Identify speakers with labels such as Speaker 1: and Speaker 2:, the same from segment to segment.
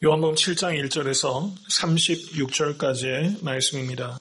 Speaker 1: 요한복음 7장 1절에서 36절까지의 말씀입니다.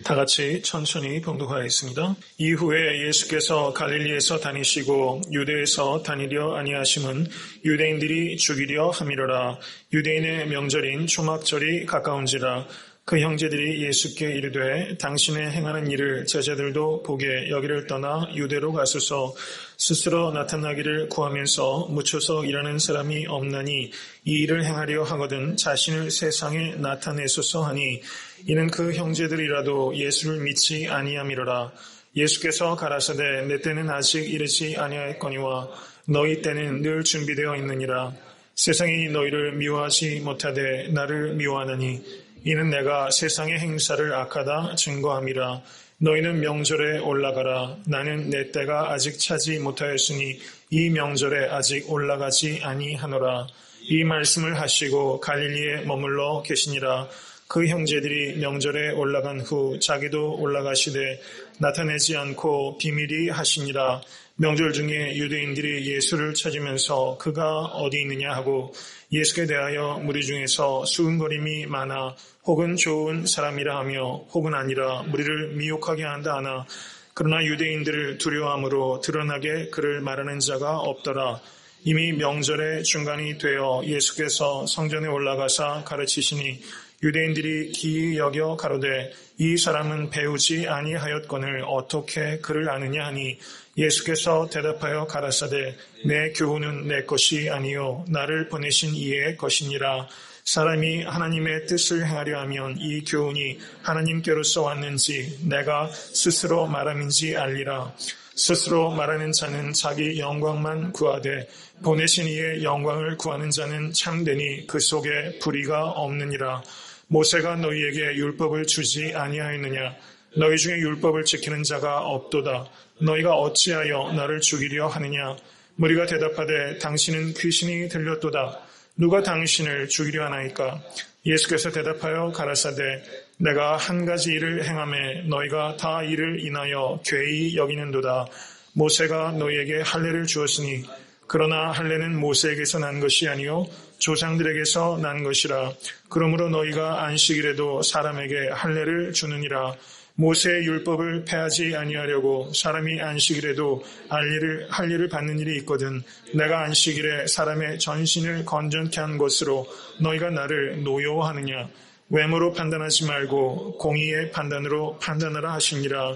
Speaker 1: 다 같이 천천히 봉독하겠습니다. 이후에 예수께서 갈릴리에서 다니시고 유대에서 다니려 아니하심은 유대인들이 죽이려 함이로라. 유대인의 명절인 초막절이 가까운지라. 그 형제들이 예수께 이르되 당신의 행하는 일을 제자들도 보게 여기를 떠나 유대로 가소서. 스스로 나타나기를 구하면서 묻혀서 일하는 사람이 없나니 이 일을 행하려 하거든 자신을 세상에 나타내소서 하니 이는 그 형제들이라도 예수를 믿지 아니함이로라. 예수께서 가라사대 내 때는 아직 이르지 아니하였거니와 너희 때는 늘 준비되어 있느니라. 세상이 너희를 미워하지 못하되 나를 미워하나니 이는 내가 세상의 행사를 악하다 증거함이라. 너희는 명절에 올라가라. 나는 내 때가 아직 차지 못하였으니 이 명절에 아직 올라가지 아니하노라. 이 말씀을 하시고 갈릴리에 머물러 계시니라. 그 형제들이 명절에 올라간 후 자기도 올라가시되 나타내지 않고 비밀히 하시니라. 명절 중에 유대인들이 예수를 찾으면서 그가 어디 있느냐 하고 예수께 대하여 무리 중에서 수군거림이 많아 혹은 좋은 사람이라 하며 혹은 아니라 무리를 미혹하게 한다 하나 그러나 유대인들을 두려워함으로 드러나게 그를 말하는 자가 없더라. 이미 명절의 중간이 되어 예수께서 성전에 올라가사 가르치시니 유대인들이 기이 여겨 가로되 이 사람은 배우지 아니하였거늘 어떻게 그를 아느냐 하니 예수께서 대답하여 가라사대 내 교훈은 내 것이 아니요 나를 보내신 이의 것이니라. 사람이 하나님의 뜻을 행하려 하면 이 교훈이 하나님께로서 왔는지 내가 스스로 말함인지 알리라. 스스로 말하는 자는 자기 영광만 구하되 보내신 이의 영광을 구하는 자는 참되니 그 속에 불의가 없느니라. 모세가 너희에게 율법을 주지 아니하였느냐? 너희 중에 율법을 지키는 자가 없도다. 너희가 어찌하여 나를 죽이려 하느냐? 무리가 대답하되 당신은 귀신이 들렸도다. 누가 당신을 죽이려 하나이까? 예수께서 대답하여 가라사대 내가 한 가지 일을 행하매 너희가 다 이를 인하여 괴히 여기는도다. 모세가 너희에게 할례를 주었으니 그러나 할례는 모세에게서 난 것이 아니요 조상들에게서 난 것이라. 그러므로 너희가 안식일에도 사람에게 할례를 주느니라. 모세의 율법을 폐하지 아니하려고 사람이 안식일에도 할례를 받는 일이 있거든 내가 안식일에 사람의 전신을 건전케 한 것으로 너희가 나를 노여워하느냐. 외모로 판단하지 말고 공의의 판단으로 판단하라 하시니라.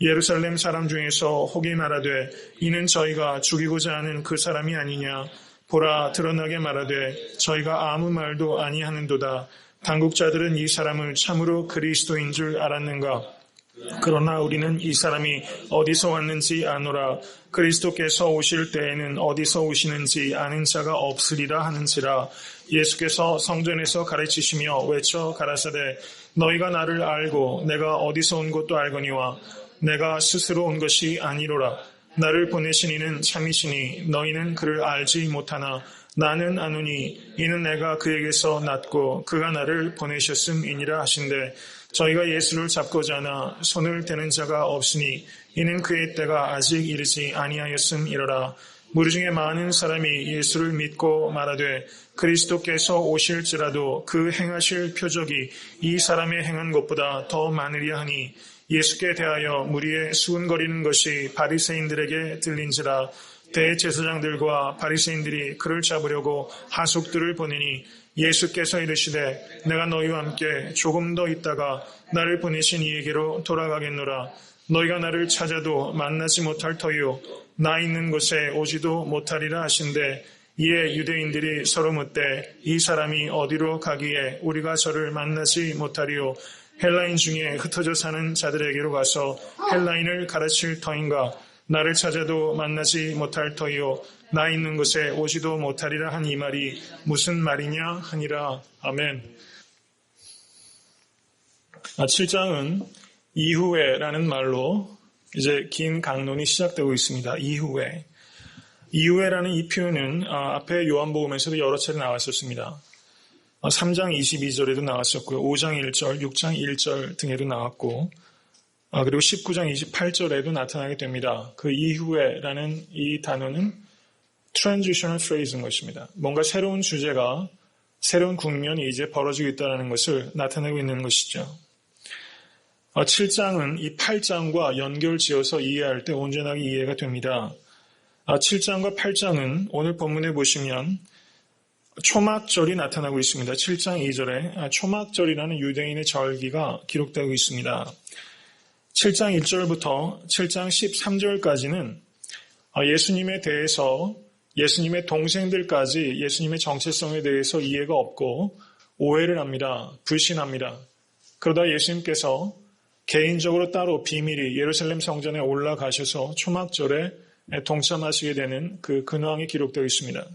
Speaker 1: 예루살렘 사람 중에서 혹이 말하되 이는 저희가 죽이고자 하는 그 사람이 아니냐. 보라 드러나게 말하되 저희가 아무 말도 아니하는도다. 당국자들은 이 사람을 참으로 그리스도인 줄 알았는가. 그러나 우리는 이 사람이 어디서 왔는지 아노라. 그리스도께서 오실 때에는 어디서 오시는지 아는 자가 없으리라 하는지라. 예수께서 성전에서 가르치시며 외쳐 가라사대 너희가 나를 알고 내가 어디서 온 것도 알거니와 내가 스스로 온 것이 아니로라. 나를 보내신 이는 참이시니 너희는 그를 알지 못하나 나는 아노니 이는 내가 그에게서 났고 그가 나를 보내셨음이니라 하신대. 저희가 예수를 잡고자 하나 손을 대는 자가 없으니 이는 그의 때가 아직 이르지 아니하였음이로라. 무리 중에 많은 사람이 예수를 믿고 말하되 그리스도께서 오실지라도 그 행하실 표적이 이 사람의 행한 것보다 더 많으리라 하니 예수께 대하여 무리에 수군거리는 것이 바리새인들에게 들린지라. 대제사장들과 바리새인들이 그를 잡으려고 하숙들을 보내니 예수께서 이르시되 내가 너희와 함께 조금 더 있다가 나를 보내신 이에게로 돌아가겠노라. 너희가 나를 찾아도 만나지 못할 터이요 나 있는 곳에 오지도 못하리라 하신대. 이에 유대인들이 서로 묻되 이 사람이 어디로 가기에 우리가 저를 만나지 못하리요. 헬라인 중에 흩어져 사는 자들에게로 가서 헬라인을 가르칠 터인가. 나를 찾아도 만나지 못할 터이요 나 있는 곳에 오지도 못하리라 한 이 말이 무슨 말이냐 하니라. 아멘. 7장은 이후에라는 말로 이제 긴 강론이 시작되고 있습니다. 이후에라는 이 표현은 앞에 요한복음에서도 여러 차례 나왔었습니다. 3장 22절에도 나왔었고요. 5장 1절, 6장 1절 등에도 나왔고 그리고 19장 28절에도 나타나게 됩니다. 그 이후에라는 이 단어는 트랜지셔널 프레이즈인 것입니다. 뭔가 새로운 주제가, 새로운 국면이 이제 벌어지고 있다는 것을 나타내고 있는 것이죠. 7장은 이 8장과 연결지어서 이해할 때 온전하게 이해가 됩니다. 7장과 8장은 오늘 본문에 보시면 초막절이 나타나고 있습니다. 7장 2절에 초막절이라는 유대인의 절기가 기록되고 있습니다. 7장 1절부터 7장 13절까지는 예수님에 대해서 예수님의 동생들까지 예수님의 정체성에 대해서 이해가 없고 오해를 합니다. 불신합니다. 그러다 예수님께서 개인적으로 따로 비밀히 예루살렘 성전에 올라가셔서 초막절에 동참하시게 되는 그 근황이 기록되어 있습니다.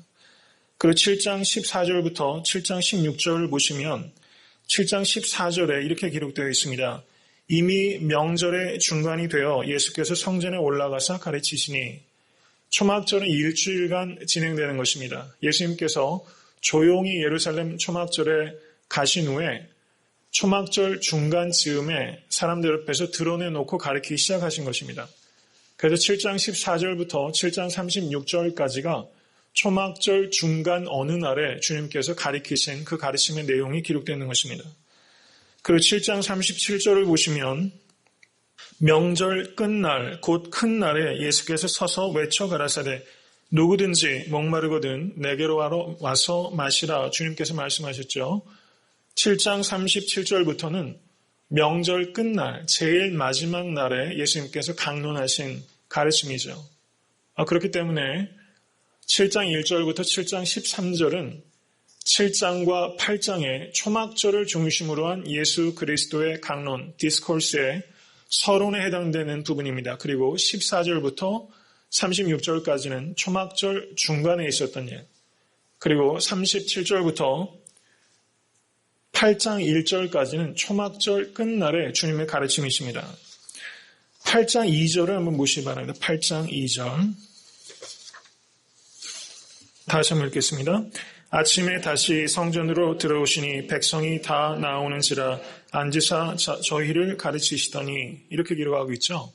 Speaker 1: 그리고 7장 14절부터 7장 16절을 보시면 7장 14절에 이렇게 기록되어 있습니다. 이미 명절의 중간이 되어 예수께서 성전에 올라가사 가르치시니 초막절은 일주일간 진행되는 것입니다. 예수님께서 조용히 예루살렘 초막절에 가신 후에 초막절 중간 즈음에 사람들 앞에서 드러내놓고 가르치기 시작하신 것입니다. 그래서 7장 14절부터 7장 36절까지가 초막절 중간 어느 날에 주님께서 가르치신 그 가르침의 내용이 기록되어 있는 것입니다. 그리고 7장 37절을 보시면 명절 끝날 곧 큰 날에 예수께서 서서 외쳐 가라사대 누구든지 목마르거든 내게로 와서 마시라 주님께서 말씀하셨죠. 7장 37절부터는 명절 끝날 제일 마지막 날에 예수님께서 강론하신 가르침이죠. 그렇기 때문에 7장 1절부터 7장 13절은 7장과 8장의 초막절을 중심으로 한 예수 그리스도의 강론, 디스코스의 서론에 해당되는 부분입니다. 그리고 14절부터 36절까지는 초막절 중간에 있었던 일, 그리고 37절부터 8장 1절까지는 초막절 끝날에 주님의 가르침이십니다. 8장 2절을 한번 보시기 바랍니다. 8장 2절 다시 한번 읽겠습니다. 아침에 다시 성전으로 들어오시니 백성이 다 나오는지라 앉으사 저희를 가르치시더니 이렇게 기록하고 있죠.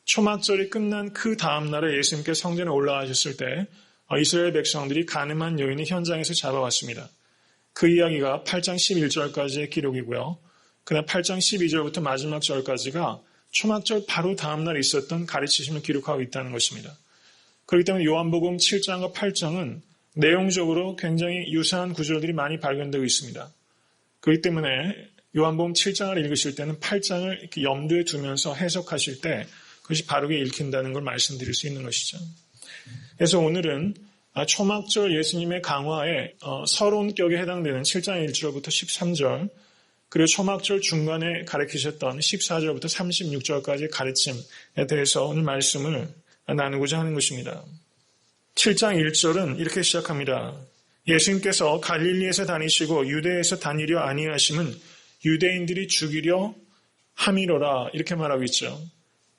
Speaker 1: 초막절이 끝난 그 다음 날에 예수님께서 성전에 올라가셨을 때 이스라엘 백성들이 가늠한 여인을 현장에서 잡아왔습니다. 그 이야기가 8장 11절까지의 기록이고요. 그다음 8장 12절부터 마지막 절까지가 초막절 바로 다음 날 있었던 가르치심을 기록하고 있다는 것입니다. 그렇기 때문에 요한복음 7장과 8장은 내용적으로 굉장히 유사한 구절들이 많이 발견되고 있습니다. 그렇기 때문에 요한복음 7장을 읽으실 때는 8장을 이렇게 염두에 두면서 해석하실 때 그것이 바르게 읽힌다는 걸 말씀드릴 수 있는 것이죠. 그래서 오늘은 초막절 예수님의 강화의 서론격에 해당되는 7장 1절부터 13절 그리고 초막절 중간에 가르치셨던 14절부터 36절까지의 가르침에 대해서 오늘 말씀을 나누고자 하는 것입니다. 7장 1절은 이렇게 시작합니다. 예수님께서 갈릴리에서 다니시고 유대에서 다니려 아니하심은 유대인들이 죽이려 함이로라 이렇게 말하고 있죠.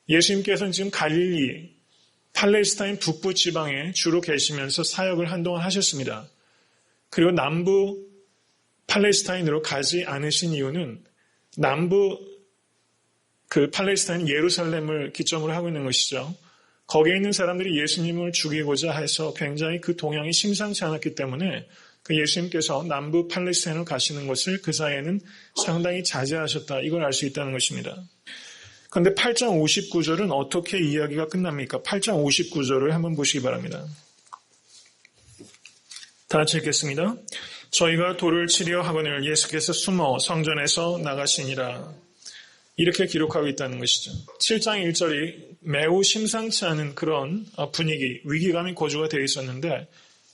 Speaker 1: 예수님께서는 지금 갈릴리, 팔레스타인 북부 지방에 주로 계시면서 사역을 한동안 하셨습니다. 그리고 남부 팔레스타인으로 가지 않으신 이유는 남부 팔레스타인 예루살렘을 기점으로 하고 있는 것이죠. 거기에 있는 사람들이 예수님을 죽이고자 해서 굉장히 그 동향이 심상치 않았기 때문에 그 예수님께서 남부 팔레스타인으로 가시는 것을 그 사이에는 상당히 자제하셨다. 이걸 알 수 있다는 것입니다. 그런데 8장 59절은 어떻게 이야기가 끝납니까? 8장 59절을 한번 보시기 바랍니다. 다 같이 읽겠습니다. 저희가 돌을 치려 하거늘 예수께서 숨어 성전에서 나가시니라. 이렇게 기록하고 있다는 것이죠. 7장 1절이 매우 심상치 않은 그런 분위기, 위기감이 고조가 되어 있었는데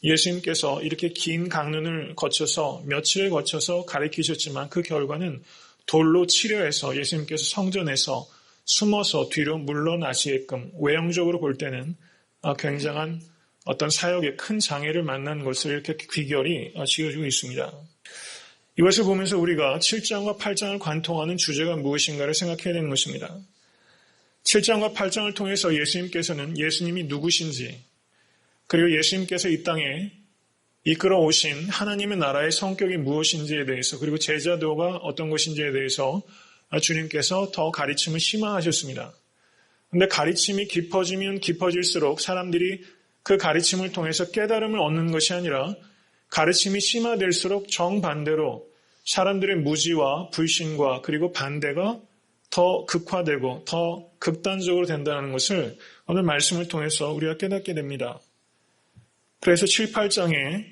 Speaker 1: 예수님께서 이렇게 긴 강론을 거쳐서 며칠에 거쳐서 가르치셨지만 그 결과는 돌로 치려해서 예수님께서 성전에서 숨어서 뒤로 물러나시게끔 외형적으로 볼 때는 굉장한 어떤 사역에 큰 장애를 만난 것을 이렇게 귀결이 지어지고 있습니다. 이것을 보면서 우리가 7장과 8장을 관통하는 주제가 무엇인가를 생각해야 되는 것입니다. 7장과 8장을 통해서 예수님께서는 예수님이 누구신지 그리고 예수님께서 이 땅에 이끌어 오신 하나님의 나라의 성격이 무엇인지에 대해서 그리고 제자도가 어떤 것인지에 대해서 주님께서 더 가르침을 심화하셨습니다. 그런데 가르침이 깊어지면 깊어질수록 사람들이 그 가르침을 통해서 깨달음을 얻는 것이 아니라 가르침이 심화될수록 정반대로 사람들의 무지와 불신과 그리고 반대가 더 극화되고 더 극단적으로 된다는 것을 오늘 말씀을 통해서 우리가 깨닫게 됩니다. 그래서 7, 8장에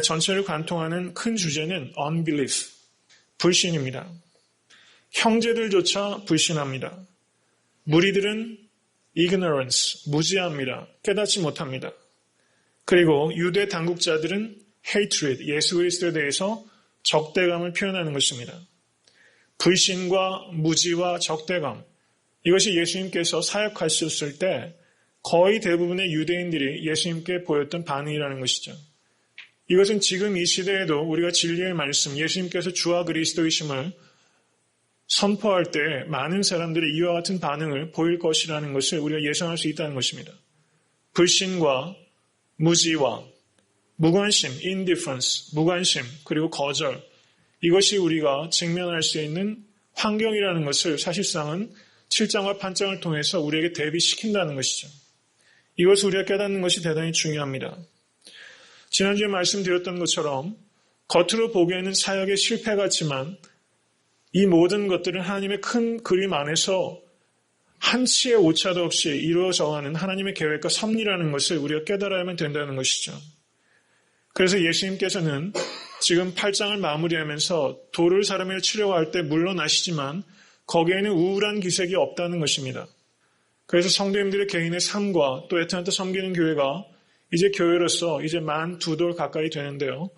Speaker 1: 전체를 관통하는 큰 주제는 unbelief, 불신입니다. 형제들조차 불신합니다. 무리들은 ignorance, 무지합니다. 깨닫지 못합니다. 그리고 유대 당국자들은 hatred, 예수 그리스도에 대해서 적대감을 표현하는 것입니다. 불신과 무지와 적대감, 이것이 예수님께서 사역하셨을 때 거의 대부분의 유대인들이 예수님께 보였던 반응이라는 것이죠. 이것은 지금 이 시대에도 우리가 진리의 말씀, 예수님께서 주와 그리스도이심을 선포할 때 많은 사람들이 이와 같은 반응을 보일 것이라는 것을 우리가 예상할 수 있다는 것입니다. 불신과 무지와 무관심, indifference, 무관심, 그리고 거절, 이것이 우리가 직면할 수 있는 환경이라는 것을 사실상은 7장과 8장을 통해서 우리에게 대비시킨다는 것이죠. 이것을 우리가 깨닫는 것이 대단히 중요합니다. 지난주에 말씀드렸던 것처럼 겉으로 보기에는 사역의 실패 같지만 이 모든 것들은 하나님의 큰 그림 안에서 한치의 오차도 없이 이루어져가는 하나님의 계획과 섭리라는 것을 우리가 깨달아야만 된다는 것이죠. 그래서 예수님께서는 지금 8장을 마무리하면서 돌을 사람을 치려고 할 때 물러나시지만 거기에는 우울한 기색이 없다는 것입니다. 그래서 성도님들의 개인의 삶과 또 애타한테 섬기는 교회가 이제 교회로서 이제 만 2돌 가까이 되는데요.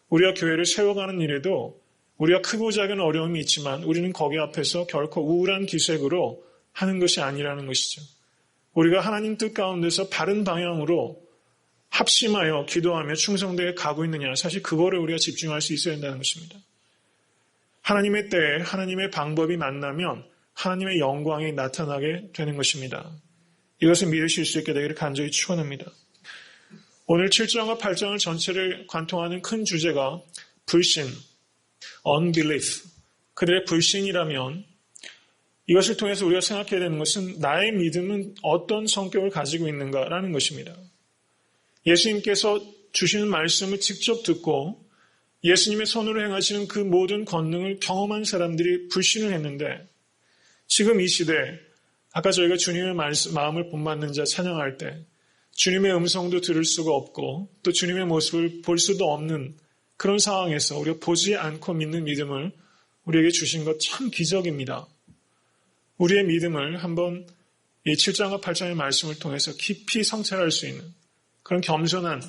Speaker 1: 우리가 교회를 세워가는 일에도 우리가 크고 작은 어려움이 있지만 우리는 거기 앞에서 결코 우울한 기색으로 하는 것이 아니라는 것이죠. 우리가 하나님 뜻 가운데서 바른 방향으로 합심하여 기도하며 충성되게 가고 있느냐, 사실 그거를 우리가 집중할 수 있어야 한다는 것입니다. 하나님의 때에 하나님의 방법이 만나면 하나님의 영광이 나타나게 되는 것입니다. 이것을 믿으실 수 있게 되기를 간절히 축원합니다. 오늘 7장과 8장을 전체를 관통하는 큰 주제가 불신, unbelief, 그들의 불신이라면 이것을 통해서 우리가 생각해야 되는 것은 나의 믿음은 어떤 성격을 가지고 있는가라는 것입니다. 예수님께서 주시는 말씀을 직접 듣고 예수님의 손으로 행하시는 그 모든 권능을 경험한 사람들이 불신을 했는데 지금 이 시대, 아까 저희가 주님의 마음을 본받는 자 찬양할 때 주님의 음성도 들을 수가 없고 또 주님의 모습을 볼 수도 없는 그런 상황에서 우리가 보지 않고 믿는 믿음을 우리에게 주신 것 참 기적입니다. 우리의 믿음을 한번 이 7장과 8장의 말씀을 통해서 깊이 성찰할 수 있는 그런 겸손한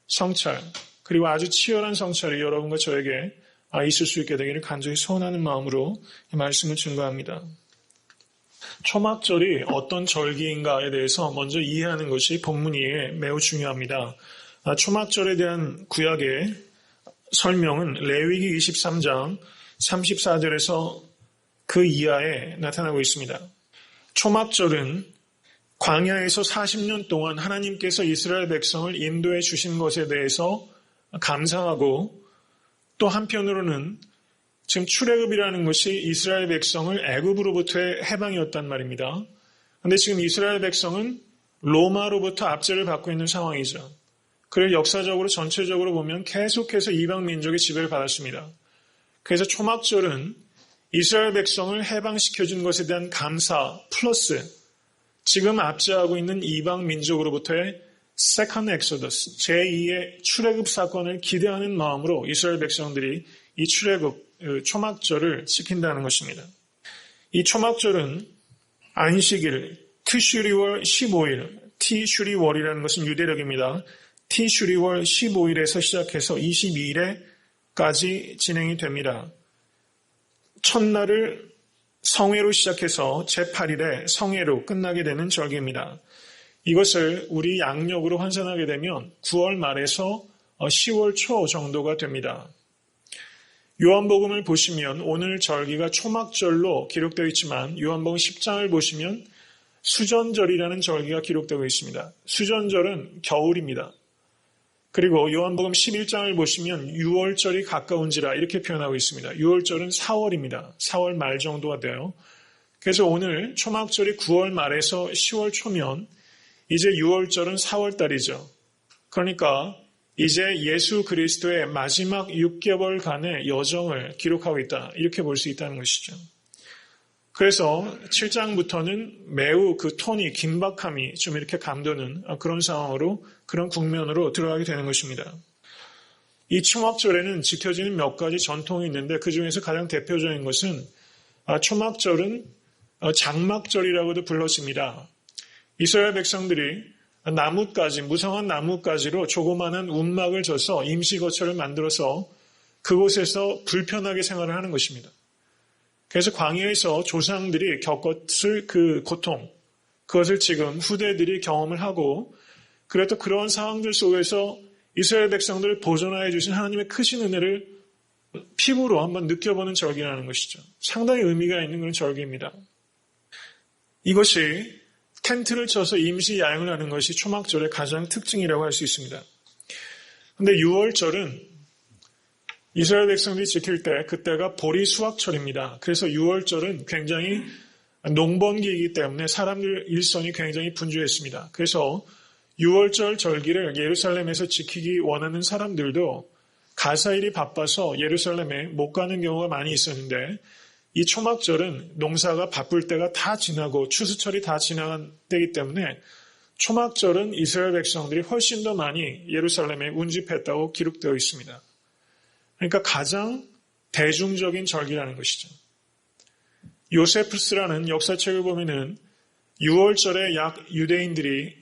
Speaker 1: 성찰, 그리고 아주 치열한 성찰이 여러분과 저에게 있을 수 있게 되기를 간절히 소원하는 마음으로 이 말씀을 증거합니다. 초막절이 어떤 절기인가에 대해서 먼저 이해하는 것이 본문이에 매우 중요합니다. 초막절에 대한 구약의 설명은 레위기 23장 34절에서 그 이하에 나타나고 있습니다. 초막절은 광야에서 40년 동안 하나님께서 이스라엘 백성을 인도해 주신 것에 대해서 감사하고 또 한편으로는 지금 출애굽이라는 것이 이스라엘 백성을 애굽으로부터의 해방이었단 말입니다. 그런데 지금 이스라엘 백성은 로마로부터 압제를 받고 있는 상황이죠. 그래서 역사적으로 전체적으로 보면 계속해서 이방 민족의 지배를 받았습니다. 그래서 초막절은 이스라엘 백성을 해방시켜준 것에 대한 감사 플러스 지금 압제하고 있는 이방 민족으로부터의 세컨드 엑소더스, 제2의 출애굽 사건을 기대하는 마음으로 이스라엘 백성들이 이 초막절을 지킨다는 것입니다. 이 초막절은 안식일, 티슈리월 15일, 티슈리월이라는 것은 유대력입니다. 티슈리월 15일에서 시작해서 22일에까지 진행이 됩니다. 첫날을 성회로 시작해서 제8일에 성회로 끝나게 되는 절기입니다. 이것을 우리 양력으로 환산하게 되면 9월 말에서 10월 초 정도가 됩니다. 요한복음을 보시면 오늘 절기가 초막절로 기록되어 있지만 요한복음 10장을 보시면 수전절이라는 절기가 기록되고 있습니다. 수전절은 겨울입니다. 그리고 요한복음 11장을 보시면 6월절이 가까운지라 이렇게 표현하고 있습니다. 6월절은 4월입니다. 4월 말 정도가 돼요. 그래서 오늘 초막절이 9월 말에서 10월 초면 이제 6월절은 4월달이죠. 그러니까 이제 예수 그리스도의 마지막 6개월간의 여정을 기록하고 있다. 이렇게 볼 수 있다는 것이죠. 그래서 7장부터는 매우 그 톤이 긴박함이 좀 이렇게 감도는 그런 상황으로 그런 국면으로 들어가게 되는 것입니다. 이 초막절에는 지켜지는 몇 가지 전통이 있는데 그중에서 가장 대표적인 것은 초막절은 장막절이라고도 불렀습니다. 이스라엘 백성들이 나뭇가지, 무성한 나뭇가지로 조그마한 움막을 져서 임시거처를 만들어서 그곳에서 불편하게 생활을 하는 것입니다. 그래서 광야에서 조상들이 겪었을 그 고통, 그것을 지금 후대들이 경험을 하고 그래도 그런 상황들 속에서 이스라엘 백성들을 보존하여 주신 하나님의 크신 은혜를 피부로 한번 느껴보는 절기라는 것이죠. 상당히 의미가 있는 그런 절기입니다. 이것이 텐트를 쳐서 임시 야영을 하는 것이 초막절의 가장 특징이라고 할 수 있습니다. 그런데 6월절은 이스라엘 백성들이 지킬 때 그때가 보리 수확철입니다. 그래서 6월절은 굉장히 농번기이기 때문에 사람들 일선이 굉장히 분주했습니다. 그래서 6월절 절기를 예루살렘에서 지키기 원하는 사람들도 가사일이 바빠서 예루살렘에 못 가는 경우가 많이 있었는데 이 초막절은 농사가 바쁠 때가 다 지나고 추수철이 다 지나간 때이기 때문에 초막절은 이스라엘 백성들이 훨씬 더 많이 예루살렘에 운집했다고 기록되어 있습니다. 그러니까 가장 대중적인 절기라는 것이죠. 요세푸스라는 역사책을 보면은 6월절에 약 유대인들이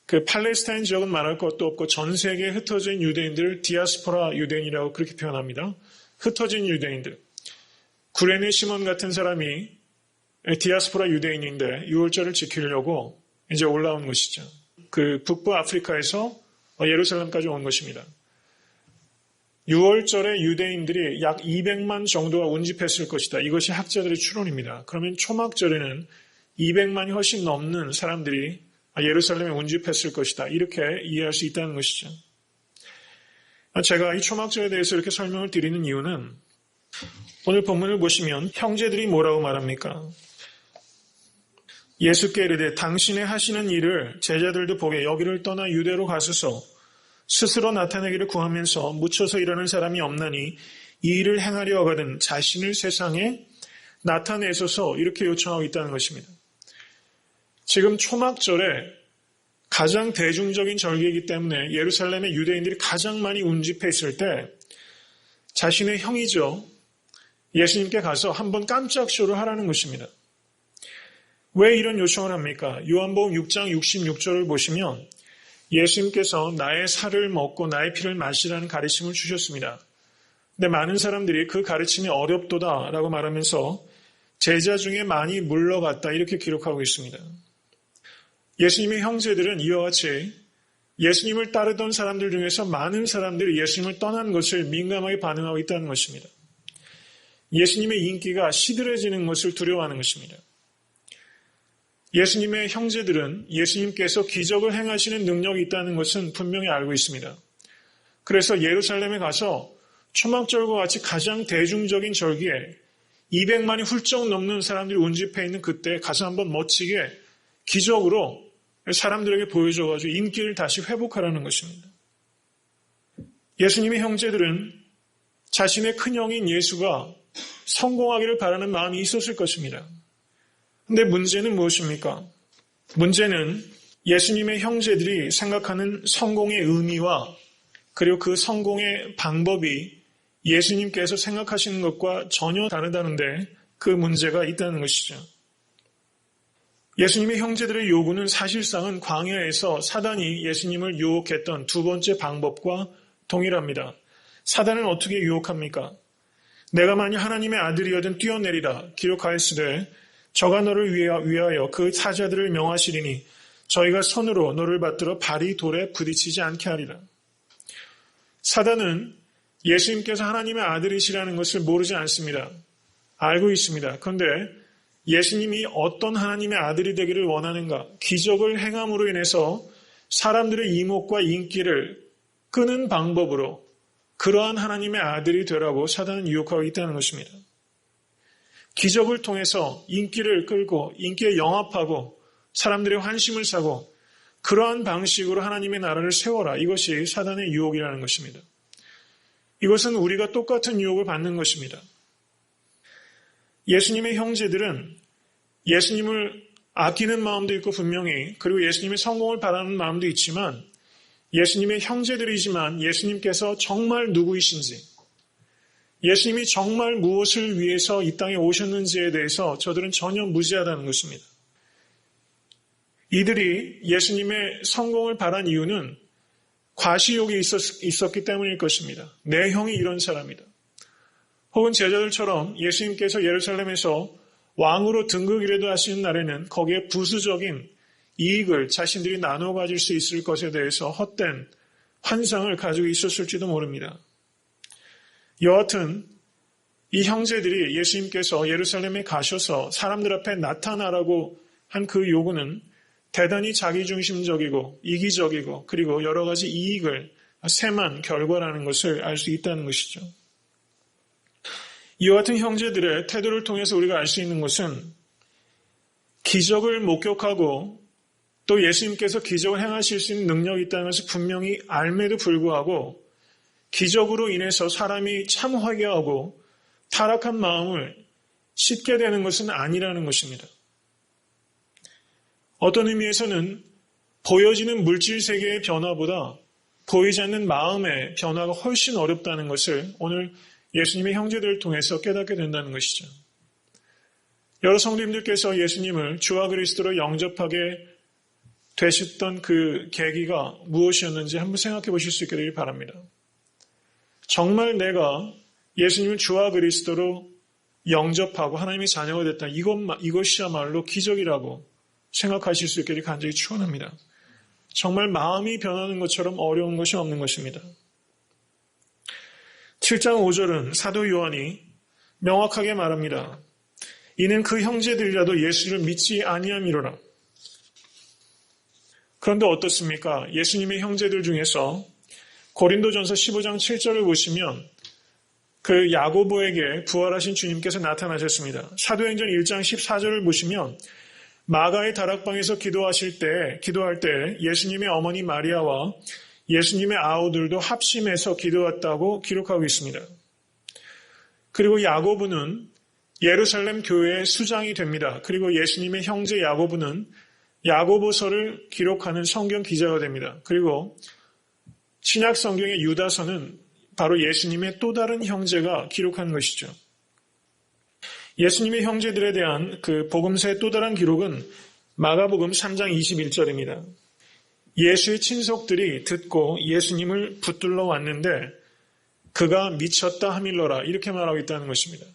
Speaker 1: 그 팔레스타인 지역은 말할 것도 없고 전 세계에 흩어진 유대인들을 디아스포라 유대인이라고 그렇게 표현합니다. 흩어진 유대인들. 구레네 시몬 같은 사람이 디아스포라 유대인인데 6월절을 지키려고 이제 올라온 것이죠. 그 북부 아프리카에서 예루살렘까지 온 것입니다. 6월절에 유대인들이 약 200만 정도가 운집했을 것이다. 이것이 학자들의 추론입니다. 그러면 초막절에는 200만이 훨씬 넘는 사람들이 예루살렘에 운집했을 것이다. 이렇게 이해할 수 있다는 것이죠. 제가 이 초막절에 대해서 이렇게 설명을 드리는 이유는 오늘 본문을 보시면 형제들이 뭐라고 말합니까? 예수께 이르되 당신의 하시는 일을 제자들도 보게 여기를 떠나 유대로 가소서 스스로 나타내기를 구하면서 묻혀서 일하는 사람이 없나니 이 일을 행하려 하거든 자신을 세상에 나타내소서 이렇게 요청하고 있다는 것입니다. 지금 초막절에 가장 대중적인 절기이기 때문에 예루살렘의 유대인들이 가장 많이 운집해 있을 때 자신의 형이죠. 예수님께 가서 한번 깜짝 쇼를 하라는 것입니다. 왜 이런 요청을 합니까? 요한복음 6장 66절을 보시면 예수님께서 나의 살을 먹고 나의 피를 마시라는 가르침을 주셨습니다. 근데 많은 사람들이 그 가르침이 어렵도다라고 말하면서 제자 중에 많이 물러갔다 이렇게 기록하고 있습니다. 예수님의 형제들은 이와 같이 예수님을 따르던 사람들 중에서 많은 사람들이 예수님을 떠난 것을 민감하게 반응하고 있다는 것입니다. 예수님의 인기가 시들해지는 것을 두려워하는 것입니다. 예수님의 형제들은 예수님께서 기적을 행하시는 능력이 있다는 것은 분명히 알고 있습니다. 그래서 예루살렘에 가서 초막절과 같이 가장 대중적인 절기에 200만이 훌쩍 넘는 사람들이 운집해 있는 그때 가서 한번 멋지게 기적으로 사람들에게 보여줘가지고 인기를 다시 회복하라는 것입니다. 예수님의 형제들은 자신의 큰형인 예수가 성공하기를 바라는 마음이 있었을 것입니다. 근데 문제는 무엇입니까? 문제는 예수님의 형제들이 생각하는 성공의 의미와 그리고 그 성공의 방법이 예수님께서 생각하시는 것과 전혀 다르다는데 그 문제가 있다는 것이죠. 예수님의 형제들의 요구는 사실상은 광야에서 사단이 예수님을 유혹했던 두 번째 방법과 동일합니다. 사단은 어떻게 유혹합니까? 내가 만일 하나님의 아들이어든 뛰어내리라 기록하였으되 저가 너를 위하여 그 사자들을 명하시리니 저희가 손으로 너를 받들어 발이 돌에 부딪히지 않게 하리라. 사단은 예수님께서 하나님의 아들이시라는 것을 모르지 않습니다. 알고 있습니다. 그런데 예수님이 어떤 하나님의 아들이 되기를 원하는가? 기적을 행함으로 인해서 사람들의 이목과 인기를 끄는 방법으로 그러한 하나님의 아들이 되라고 사단은 유혹하고 있다는 것입니다. 기적을 통해서 인기를 끌고 인기에 영합하고 사람들의 환심을 사고 그러한 방식으로 하나님의 나라를 세워라. 이것이 사단의 유혹이라는 것입니다. 이것은 우리가 똑같은 유혹을 받는 것입니다. 예수님의 형제들은 예수님을 아끼는 마음도 있고 분명히 그리고 예수님의 성공을 바라는 마음도 있지만 예수님의 형제들이지만 예수님께서 정말 누구이신지 예수님이 정말 무엇을 위해서 이 땅에 오셨는지에 대해서 저들은 전혀 무지하다는 것입니다. 이들이 예수님의 성공을 바란 이유는 과시욕이 있었기 때문일 것입니다. 내 형이 이런 사람이다. 혹은 제자들처럼 예수님께서 예루살렘에서 왕으로 등극이라도 하시는 날에는 거기에 부수적인 이익을 자신들이 나눠 가질 수 있을 것에 대해서 헛된 환상을 가지고 있었을지도 모릅니다. 여하튼 이 형제들이 예수님께서 예루살렘에 가셔서 사람들 앞에 나타나라고 한 그 요구는 대단히 자기중심적이고 이기적이고 그리고 여러 가지 이익을 세만 결과라는 것을 알 수 있다는 것이죠. 이와 같은 형제들의 태도를 통해서 우리가 알 수 있는 것은 기적을 목격하고 또 예수님께서 기적을 행하실 수 있는 능력이 있다는 것을 분명히 알매도 불구하고 기적으로 인해서 사람이 참 회개하고 타락한 마음을 씻게 되는 것은 아니라는 것입니다. 어떤 의미에서는 보여지는 물질 세계의 변화보다 보이지 않는 마음의 변화가 훨씬 어렵다는 것을 오늘 예수님의 형제들을 통해서 깨닫게 된다는 것이죠. 여러 성도님들께서 예수님을 주와 그리스도로 영접하게 되셨던 그 계기가 무엇이었는지 한번 생각해 보실 수 있게 되길 바랍니다. 정말 내가 예수님을 주와 그리스도로 영접하고 하나님의 자녀가 됐다. 이것이야말로 기적이라고 생각하실 수 있기를 간절히 축원합니다. 정말 마음이 변하는 것처럼 어려운 것이 없는 것입니다. 7장 5절은 사도 요한이 명확하게 말합니다. 이는 그 형제들이라도 예수를 믿지 아니함이로라. 그런데 어떻습니까? 예수님의 형제들 중에서 고린도전서 15장 7절을 보시면 그 야고보에게 부활하신 주님께서 나타나셨습니다. 사도행전 1장 14절을 보시면 마가의 다락방에서 기도할 때 예수님의 어머니 마리아와 예수님의 아우들도 합심해서 기도했다고 기록하고 있습니다. 그리고 야고보는 예루살렘 교회의 수장이 됩니다. 그리고 예수님의 형제 야고보는 야고보서를 기록하는 성경 기자가 됩니다. 그리고 신약 성경의 유다서는 바로 예수님의 또 다른 형제가 기록한 것이죠. 예수님의 형제들에 대한 그 복음서의 또 다른 기록은 마가복음 3장 21절입니다. 예수의 친속들이 듣고 예수님을 붙들러 왔는데 그가 미쳤다 하밀러라 이렇게 말하고 있다는 것입니다.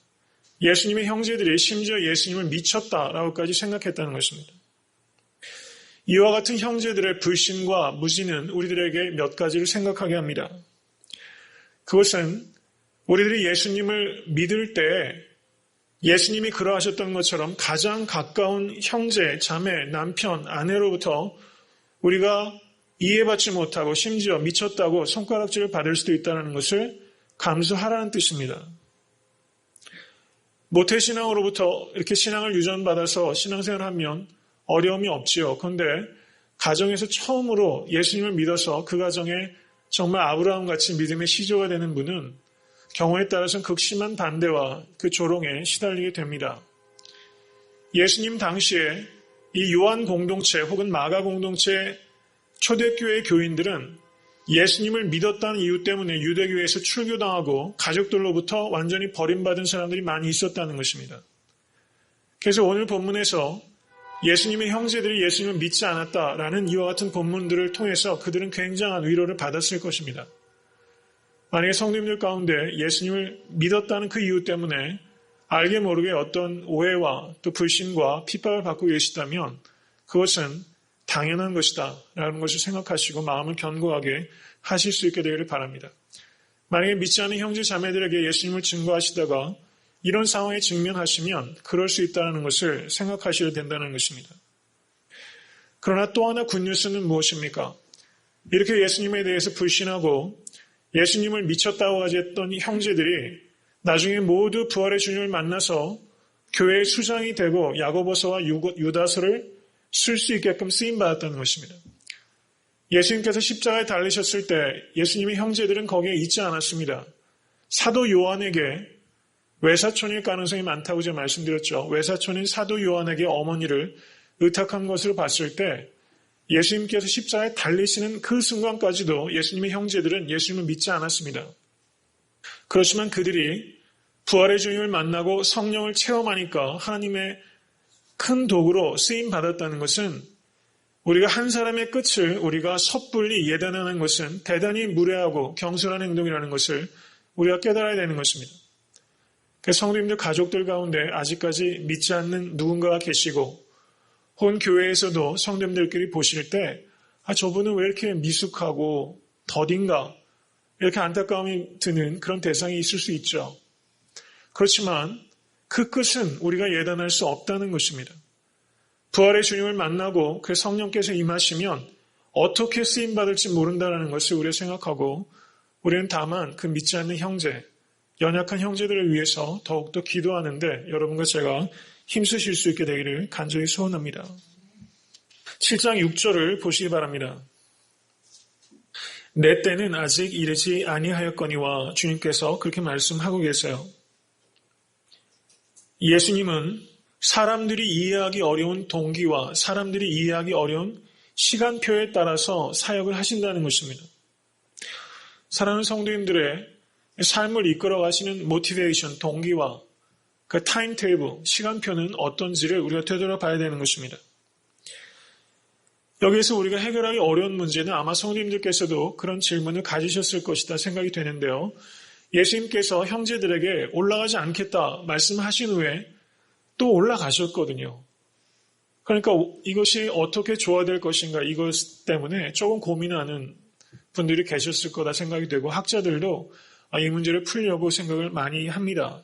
Speaker 1: 예수님의 형제들이 심지어 예수님을 미쳤다라고까지 생각했다는 것입니다. 이와 같은 형제들의 불신과 무지는 우리들에게 몇 가지를 생각하게 합니다. 그것은 우리들이 예수님을 믿을 때 예수님이 그러하셨던 것처럼 가장 가까운 형제, 자매, 남편, 아내로부터 우리가 이해받지 못하고 심지어 미쳤다고 손가락질을 받을 수도 있다는 것을 감수하라는 뜻입니다. 모태신앙으로부터 이렇게 신앙을 유전받아서 신앙생활을 하면 어려움이 없지요. 그런데 가정에서 처음으로 예수님을 믿어서 그 가정에 정말 아브라함같이 믿음의 시조가 되는 분은 경우에 따라서는 극심한 반대와 그 조롱에 시달리게 됩니다. 예수님 당시에 이 요한 공동체 혹은 마가 공동체 초대교회 교인들은 예수님을 믿었다는 이유 때문에 유대교회에서 출교당하고 가족들로부터 완전히 버림받은 사람들이 많이 있었다는 것입니다. 그래서 오늘 본문에서 예수님의 형제들이 예수님을 믿지 않았다라는 이와 같은 본문들을 통해서 그들은 굉장한 위로를 받았을 것입니다. 만약에 성도님들 가운데 예수님을 믿었다는 그 이유 때문에 알게 모르게 어떤 오해와 또 불신과 핍박을 받고 계시다면 그것은 당연한 것이다 라는 것을 생각하시고 마음을 견고하게 하실 수 있게 되기를 바랍니다. 만약에 믿지 않는 형제 자매들에게 예수님을 증거하시다가 이런 상황에 직면하시면 그럴 수 있다는 것을 생각하셔야 된다는 것입니다. 그러나 또 하나 굿뉴스는 무엇입니까? 이렇게 예수님에 대해서 불신하고 예수님을 미쳤다고 하셨던 형제들이 나중에 모두 부활의 주님을 만나서 교회의 수장이 되고 야고보서와 유다서를 쓸 수 있게끔 쓰임받았다는 것입니다. 예수님께서 십자가에 달리셨을 때 예수님의 형제들은 거기에 있지 않았습니다. 사도 요한에게 외사촌일 가능성이 많다고 제가 말씀드렸죠. 외사촌인 사도 요한에게 어머니를 의탁한 것으로 봤을 때 예수님께서 십자가에 달리시는 그 순간까지도 예수님의 형제들은 예수님을 믿지 않았습니다. 그렇지만 그들이 부활의 주님을 만나고 성령을 체험하니까 하나님의 큰 도구로 쓰임받았다는 것은 우리가 한 사람의 끝을 우리가 섣불리 예단하는 것은 대단히 무례하고 경솔한 행동이라는 것을 우리가 깨달아야 되는 것입니다. 성도님들 가족들 가운데 아직까지 믿지 않는 누군가가 계시고 혹은 교회에서도 성도님들끼리 보실 때 저분은 왜 이렇게 미숙하고 더딘가 이렇게 안타까움이 드는 그런 대상이 있을 수 있죠. 그렇지만 그 끝은 우리가 예단할 수 없다는 것입니다. 부활의 주님을 만나고 그 성령께서 임하시면 어떻게 쓰임받을지 모른다는 것을 우리가 생각하고 우리는 다만 그 믿지 않는 형제, 연약한 형제들을 위해서 더욱더 기도하는데 여러분과 제가 힘쓰실 수 있게 되기를 간절히 소원합니다. 7장 6절을 보시기 바랍니다. 내 때는 아직 이르지 아니하였거니와 주님께서 그렇게 말씀하고 계세요. 예수님은 사람들이 이해하기 어려운 동기와 사람들이 이해하기 어려운 시간표에 따라서 사역을 하신다는 것입니다. 사랑하는 성도님들의 삶을 이끌어 가시는 모티베이션, 동기와 그 타임테이블, 시간표는 어떤지를 우리가 되돌아봐야 되는 것입니다. 여기에서 우리가 해결하기 어려운 문제는 아마 성도님들께서도 그런 질문을 가지셨을 것이다 생각이 되는데요. 예수님께서 형제들에게 올라가지 않겠다 말씀하신 후에 또 올라가셨거든요. 그러니까 이것이 어떻게 조화될 것인가 이것 때문에 조금 고민하는 분들이 계셨을 거다 생각이 되고 학자들도 이 문제를 풀려고 생각을 많이 합니다.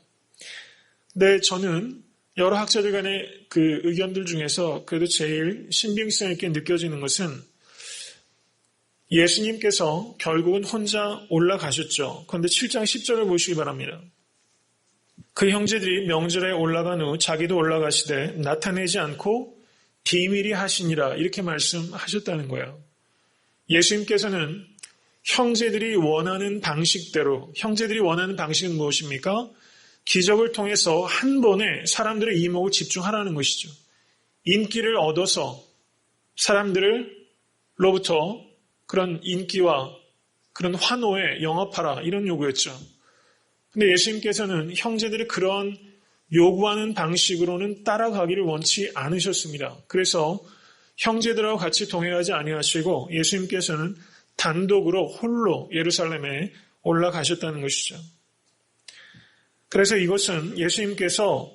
Speaker 1: 근데 저는 여러 학자들 간의 그 의견들 중에서 그래도 제일 신빙성 있게 느껴지는 것은 예수님께서 결국은 혼자 올라가셨죠. 그런데 7장 10절을 보시기 바랍니다. 그 형제들이 명절에 올라간 후 자기도 올라가시되 나타내지 않고 비밀히 하시니라 이렇게 말씀하셨다는 거예요. 예수님께서는 형제들이 원하는 방식대로, 형제들이 원하는 방식은 무엇입니까? 기적을 통해서 한 번에 사람들의 이목을 집중하라는 것이죠. 인기를 얻어서 사람들로부터 그런 인기와 그런 환호에 영합하라 이런 요구였죠. 근데 예수님께서는 형제들이 그런 요구하는 방식으로는 따라가기를 원치 않으셨습니다. 그래서 형제들하고 같이 동행하지 아니하시고 예수님께서는 단독으로 홀로 예루살렘에 올라가셨다는 것이죠. 그래서 이것은 예수님께서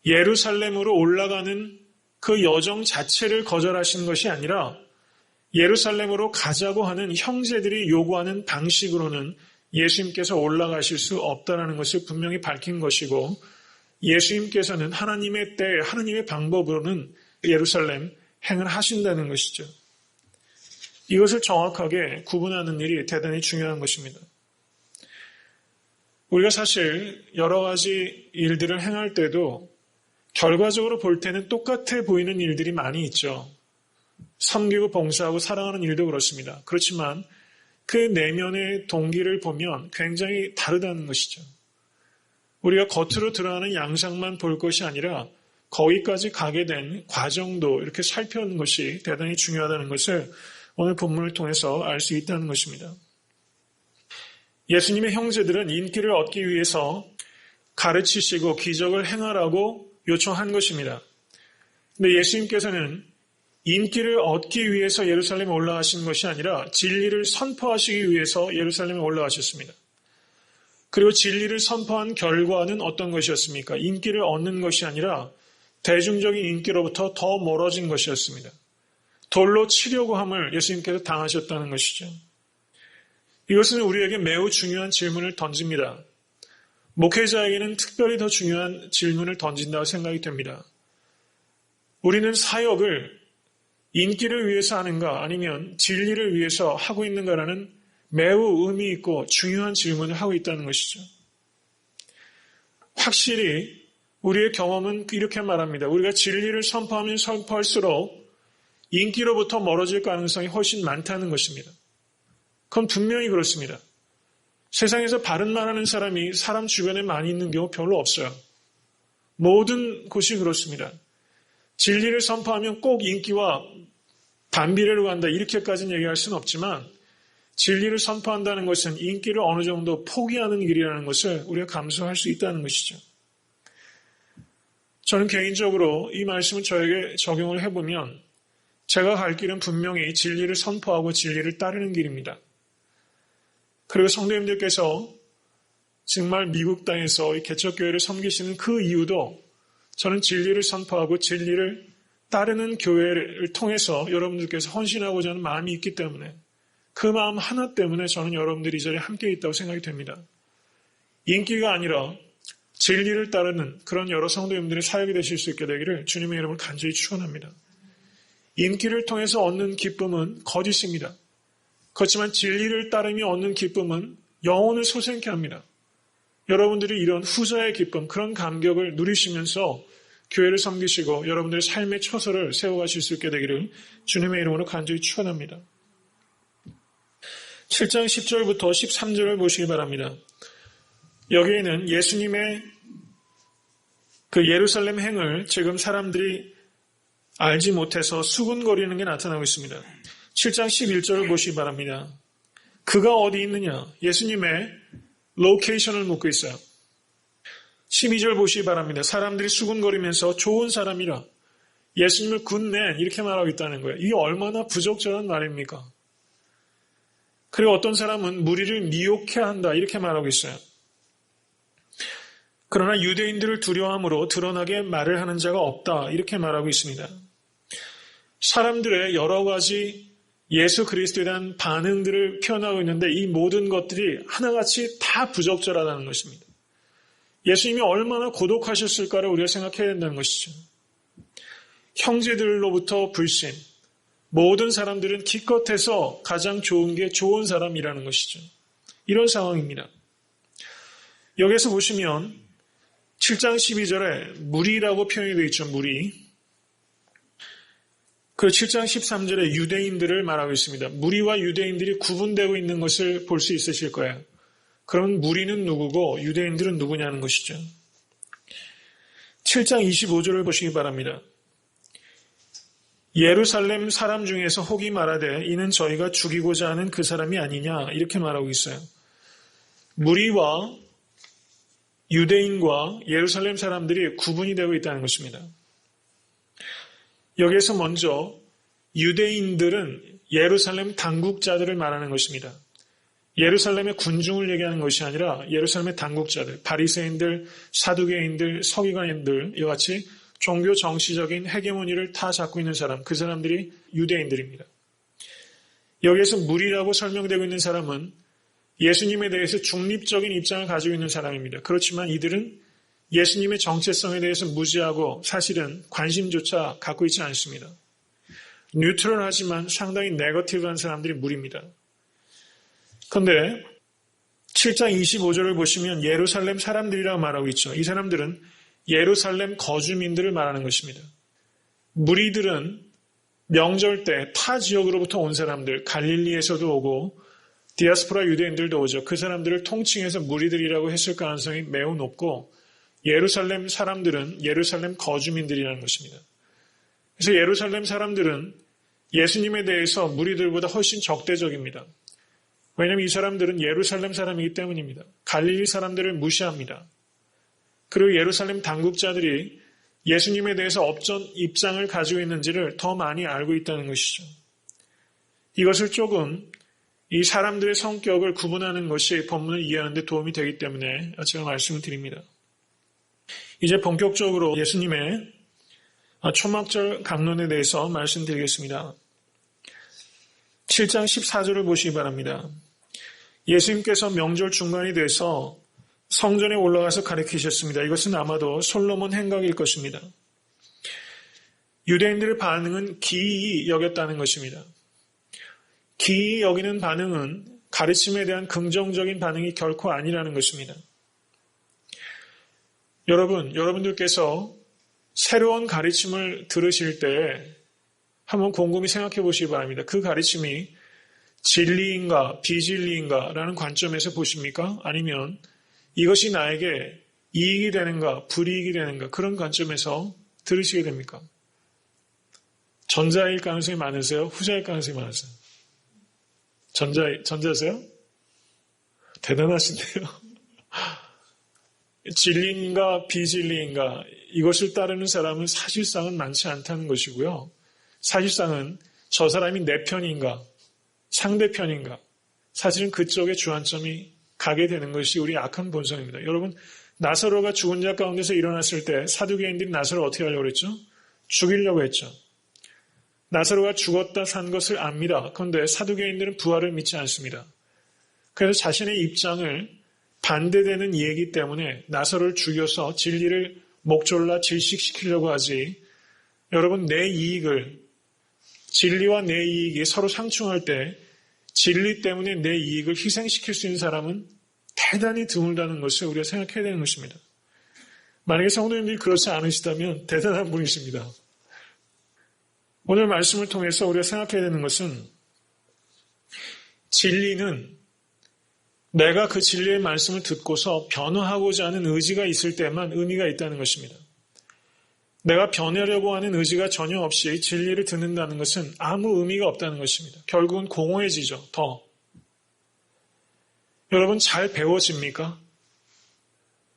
Speaker 1: 예루살렘으로 올라가는 그 여정 자체를 거절하신 것이 아니라 예루살렘으로 가자고 하는 형제들이 요구하는 방식으로는 예수님께서 올라가실 수 없다는 것을 분명히 밝힌 것이고 예수님께서는 하나님의 때, 하나님의 방법으로는 예루살렘 행을 하신다는 것이죠. 이것을 정확하게 구분하는 일이 대단히 중요한 것입니다. 우리가 사실 여러 가지 일들을 행할 때도 결과적으로 볼 때는 똑같아 보이는 일들이 많이 있죠. 섬기고 봉사하고 사랑하는 일도 그렇습니다. 그렇지만 그 내면의 동기를 보면 굉장히 다르다는 것이죠. 우리가 겉으로 드러나는 양상만 볼 것이 아니라 거기까지 가게 된 과정도 이렇게 살펴보는 것이 대단히 중요하다는 것을 오늘 본문을 통해서 알 수 있다는 것입니다. 예수님의 형제들은 인기를 얻기 위해서 가르치시고 기적을 행하라고 요청한 것입니다. 근데 예수님께서는 인기를 얻기 위해서 예루살렘에 올라가신 것이 아니라 진리를 선포하시기 위해서 예루살렘에 올라가셨습니다. 그리고 진리를 선포한 결과는 어떤 것이었습니까? 인기를 얻는 것이 아니라 대중적인 인기로부터 더 멀어진 것이었습니다. 돌로 치려고 함을 예수님께서 당하셨다는 것이죠. 이것은 우리에게 매우 중요한 질문을 던집니다. 목회자에게는 특별히 더 중요한 질문을 던진다고 생각이 됩니다. 우리는 사역을 인기를 위해서 하는가 아니면 진리를 위해서 하고 있는가라는 매우 의미 있고 중요한 질문을 하고 있다는 것이죠. 확실히 우리의 경험은 이렇게 말합니다. 우리가 진리를 선포하면 선포할수록 인기로부터 멀어질 가능성이 훨씬 많다는 것입니다. 그건 분명히 그렇습니다. 세상에서 바른 말하는 사람이 사람 주변에 많이 있는 경우 별로 없어요. 모든 곳이 그렇습니다. 진리를 선포하면 꼭 인기와 반비례로 간다 이렇게까지는 얘기할 수는 없지만 진리를 선포한다는 것은 인기를 어느 정도 포기하는 길이라는 것을 우리가 감수할 수 있다는 것이죠. 저는 개인적으로 이 말씀을 저에게 적용을 해보면 제가 갈 길은 분명히 진리를 선포하고 진리를 따르는 길입니다. 그리고 성도님들께서 정말 미국 땅에서 이 개척교회를 섬기시는 그 이유도 저는 진리를 선포하고 진리를 따르는 교회를 통해서 여러분들께서 헌신하고자 하는 마음이 있기 때문에 그 마음 하나 때문에 저는 여러분들이 이 자리에 함께 있다고 생각이 됩니다. 인기가 아니라 진리를 따르는 그런 여러 성도님들의 사역이 되실 수 있게 되기를 주님의 이름으로 간절히 축원합니다. 인기를 통해서 얻는 기쁨은 거짓입니다. 그렇지만 진리를 따르며 얻는 기쁨은 영혼을 소생케 합니다. 여러분들이 이런 후자의 기쁨, 그런 감격을 누리시면서 교회를 섬기시고 여러분들의 삶의 처소를 세워가실 수 있게 되기를 주님의 이름으로 간절히 축원합니다. 7장 10절부터 13절을 보시기 바랍니다. 여기에는 예수님의 그 예루살렘 행을 지금 사람들이 알지 못해서 수군거리는 게 나타나고 있습니다. 7장 11절을 보시기 바랍니다. 그가 어디 있느냐? 예수님의 로케이션을 묻고 있어요. 12절 보시기 바랍니다. 사람들이 수군거리면서 좋은 사람이라 예수님을 굿맨 이렇게 말하고 있다는 거예요. 이게 얼마나 부적절한 말입니까? 그리고 어떤 사람은 무리를 미혹해야 한다 이렇게 말하고 있어요. 그러나 유대인들을 두려워함으로 드러나게 말을 하는 자가 없다 이렇게 말하고 있습니다. 사람들의 여러 가지 예수 그리스도에 대한 반응들을 표현하고 있는데 이 모든 것들이 하나같이 다 부적절하다는 것입니다. 예수님이 얼마나 고독하셨을까를 우리가 생각해야 된다는 것이죠. 형제들로부터 불신, 모든 사람들은 기껏해서 가장 좋은 게 좋은 사람이라는 것이죠. 이런 상황입니다. 여기서 보시면 7장 12절에 무리라고 표현이 되어 있죠. 무리. 그 7장 13절에 유대인들을 말하고 있습니다. 무리와 유대인들이 구분되고 있는 것을 볼 수 있으실 거예요. 그럼 무리는 누구고 유대인들은 누구냐는 것이죠. 7장 25절을 보시기 바랍니다. 예루살렘 사람 중에서 혹이 말하되 이는 저희가 죽이고자 하는 그 사람이 아니냐 이렇게 말하고 있어요. 무리와 유대인과 예루살렘 사람들이 구분이 되고 있다는 것입니다. 여기에서 먼저 유대인들은 예루살렘 당국자들을 말하는 것입니다. 예루살렘의 군중을 얘기하는 것이 아니라 예루살렘의 당국자들, 바리새인들, 사두개인들, 서기관인들 이와 같이 종교 정치적인 헤게모니를 다 잡고 있는 사람, 그 사람들이 유대인들입니다. 여기에서 무리라고 설명되고 있는 사람은 예수님에 대해서 중립적인 입장을 가지고 있는 사람입니다. 그렇지만 이들은 예수님의 정체성에 대해서 무지하고 사실은 관심조차 갖고 있지 않습니다. 뉴트럴하지만 상당히 네거티브한 사람들이 무리입니다. 그런데 7장 25절을 보시면 예루살렘 사람들이라고 말하고 있죠. 이 사람들은 예루살렘 거주민들을 말하는 것입니다. 무리들은 명절 때 타 지역으로부터 온 사람들, 갈릴리에서도 오고 디아스포라 유대인들도 오죠. 그 사람들을 통칭해서 무리들이라고 했을 가능성이 매우 높고 예루살렘 사람들은 예루살렘 거주민들이라는 것입니다. 그래서 예루살렘 사람들은 예수님에 대해서 무리들보다 훨씬 적대적입니다. 왜냐하면 이 사람들은 예루살렘 사람이기 때문입니다. 갈릴리 사람들을 무시합니다. 그리고 예루살렘 당국자들이 예수님에 대해서 어떤 입장을 가지고 있는지를 더 많이 알고 있다는 것이죠. 이것을 조금 이 사람들의 성격을 구분하는 것이 본문을 이해하는 데 도움이 되기 때문에 제가 말씀을 드립니다. 이제 본격적으로 예수님의 초막절 강론에 대해서 말씀드리겠습니다. 7장 14절을 보시기 바랍니다. 예수님께서 명절 중간이 돼서 성전에 올라가서 가르치셨습니다. 이것은 아마도 솔로몬 행각일 것입니다. 유대인들의 반응은 기이히 여겼다는 것입니다. 기이히 여기는 반응은 가르침에 대한 긍정적인 반응이 결코 아니라는 것입니다. 여러분들께서 새로운 가르침을 들으실 때 한번 곰곰이 생각해 보시기 바랍니다. 그 가르침이 진리인가 비진리인가 라는 관점에서 보십니까? 아니면 이것이 나에게 이익이 되는가 불이익이 되는가 그런 관점에서 들으시게 됩니까? 전자일 가능성이 많으세요? 후자일 가능성이 많으세요? 전자세요? 대단하신데요. 진리인가 비진리인가 이것을 따르는 사람은 사실상은 많지 않다는 것이고요. 사실상은 저 사람이 내 편인가 상대편인가 사실은 그쪽에 주안점이 가게 되는 것이 우리 악한 본성입니다. 여러분 나사로가 죽은 자 가운데서 일어났을 때 사두개인들이 나사로를 어떻게 하려고 했죠? 죽이려고 했죠. 나사로가 죽었다 산 것을 압니다. 그런데 사두개인들은 부활을 믿지 않습니다. 그래서 자신의 입장을 반대되는 얘기 때문에 나사로를 죽여서 진리를 목졸라 질식시키려고 하지. 여러분 내 이익을 진리와 내 이익이 서로 상충할 때 진리 때문에 내 이익을 희생시킬 수 있는 사람은 대단히 드물다는 것을 우리가 생각해야 되는 것입니다. 만약에 성도님들이 그렇지 않으시다면 대단한 분이십니다. 오늘 말씀을 통해서 우리가 생각해야 되는 것은 진리는 내가 그 진리의 말씀을 듣고서 변화하고자 하는 의지가 있을 때만 의미가 있다는 것입니다. 내가 변하려고 하는 의지가 전혀 없이 진리를 듣는다는 것은 아무 의미가 없다는 것입니다. 결국은 공허해지죠. 더. 여러분 잘 배워집니까?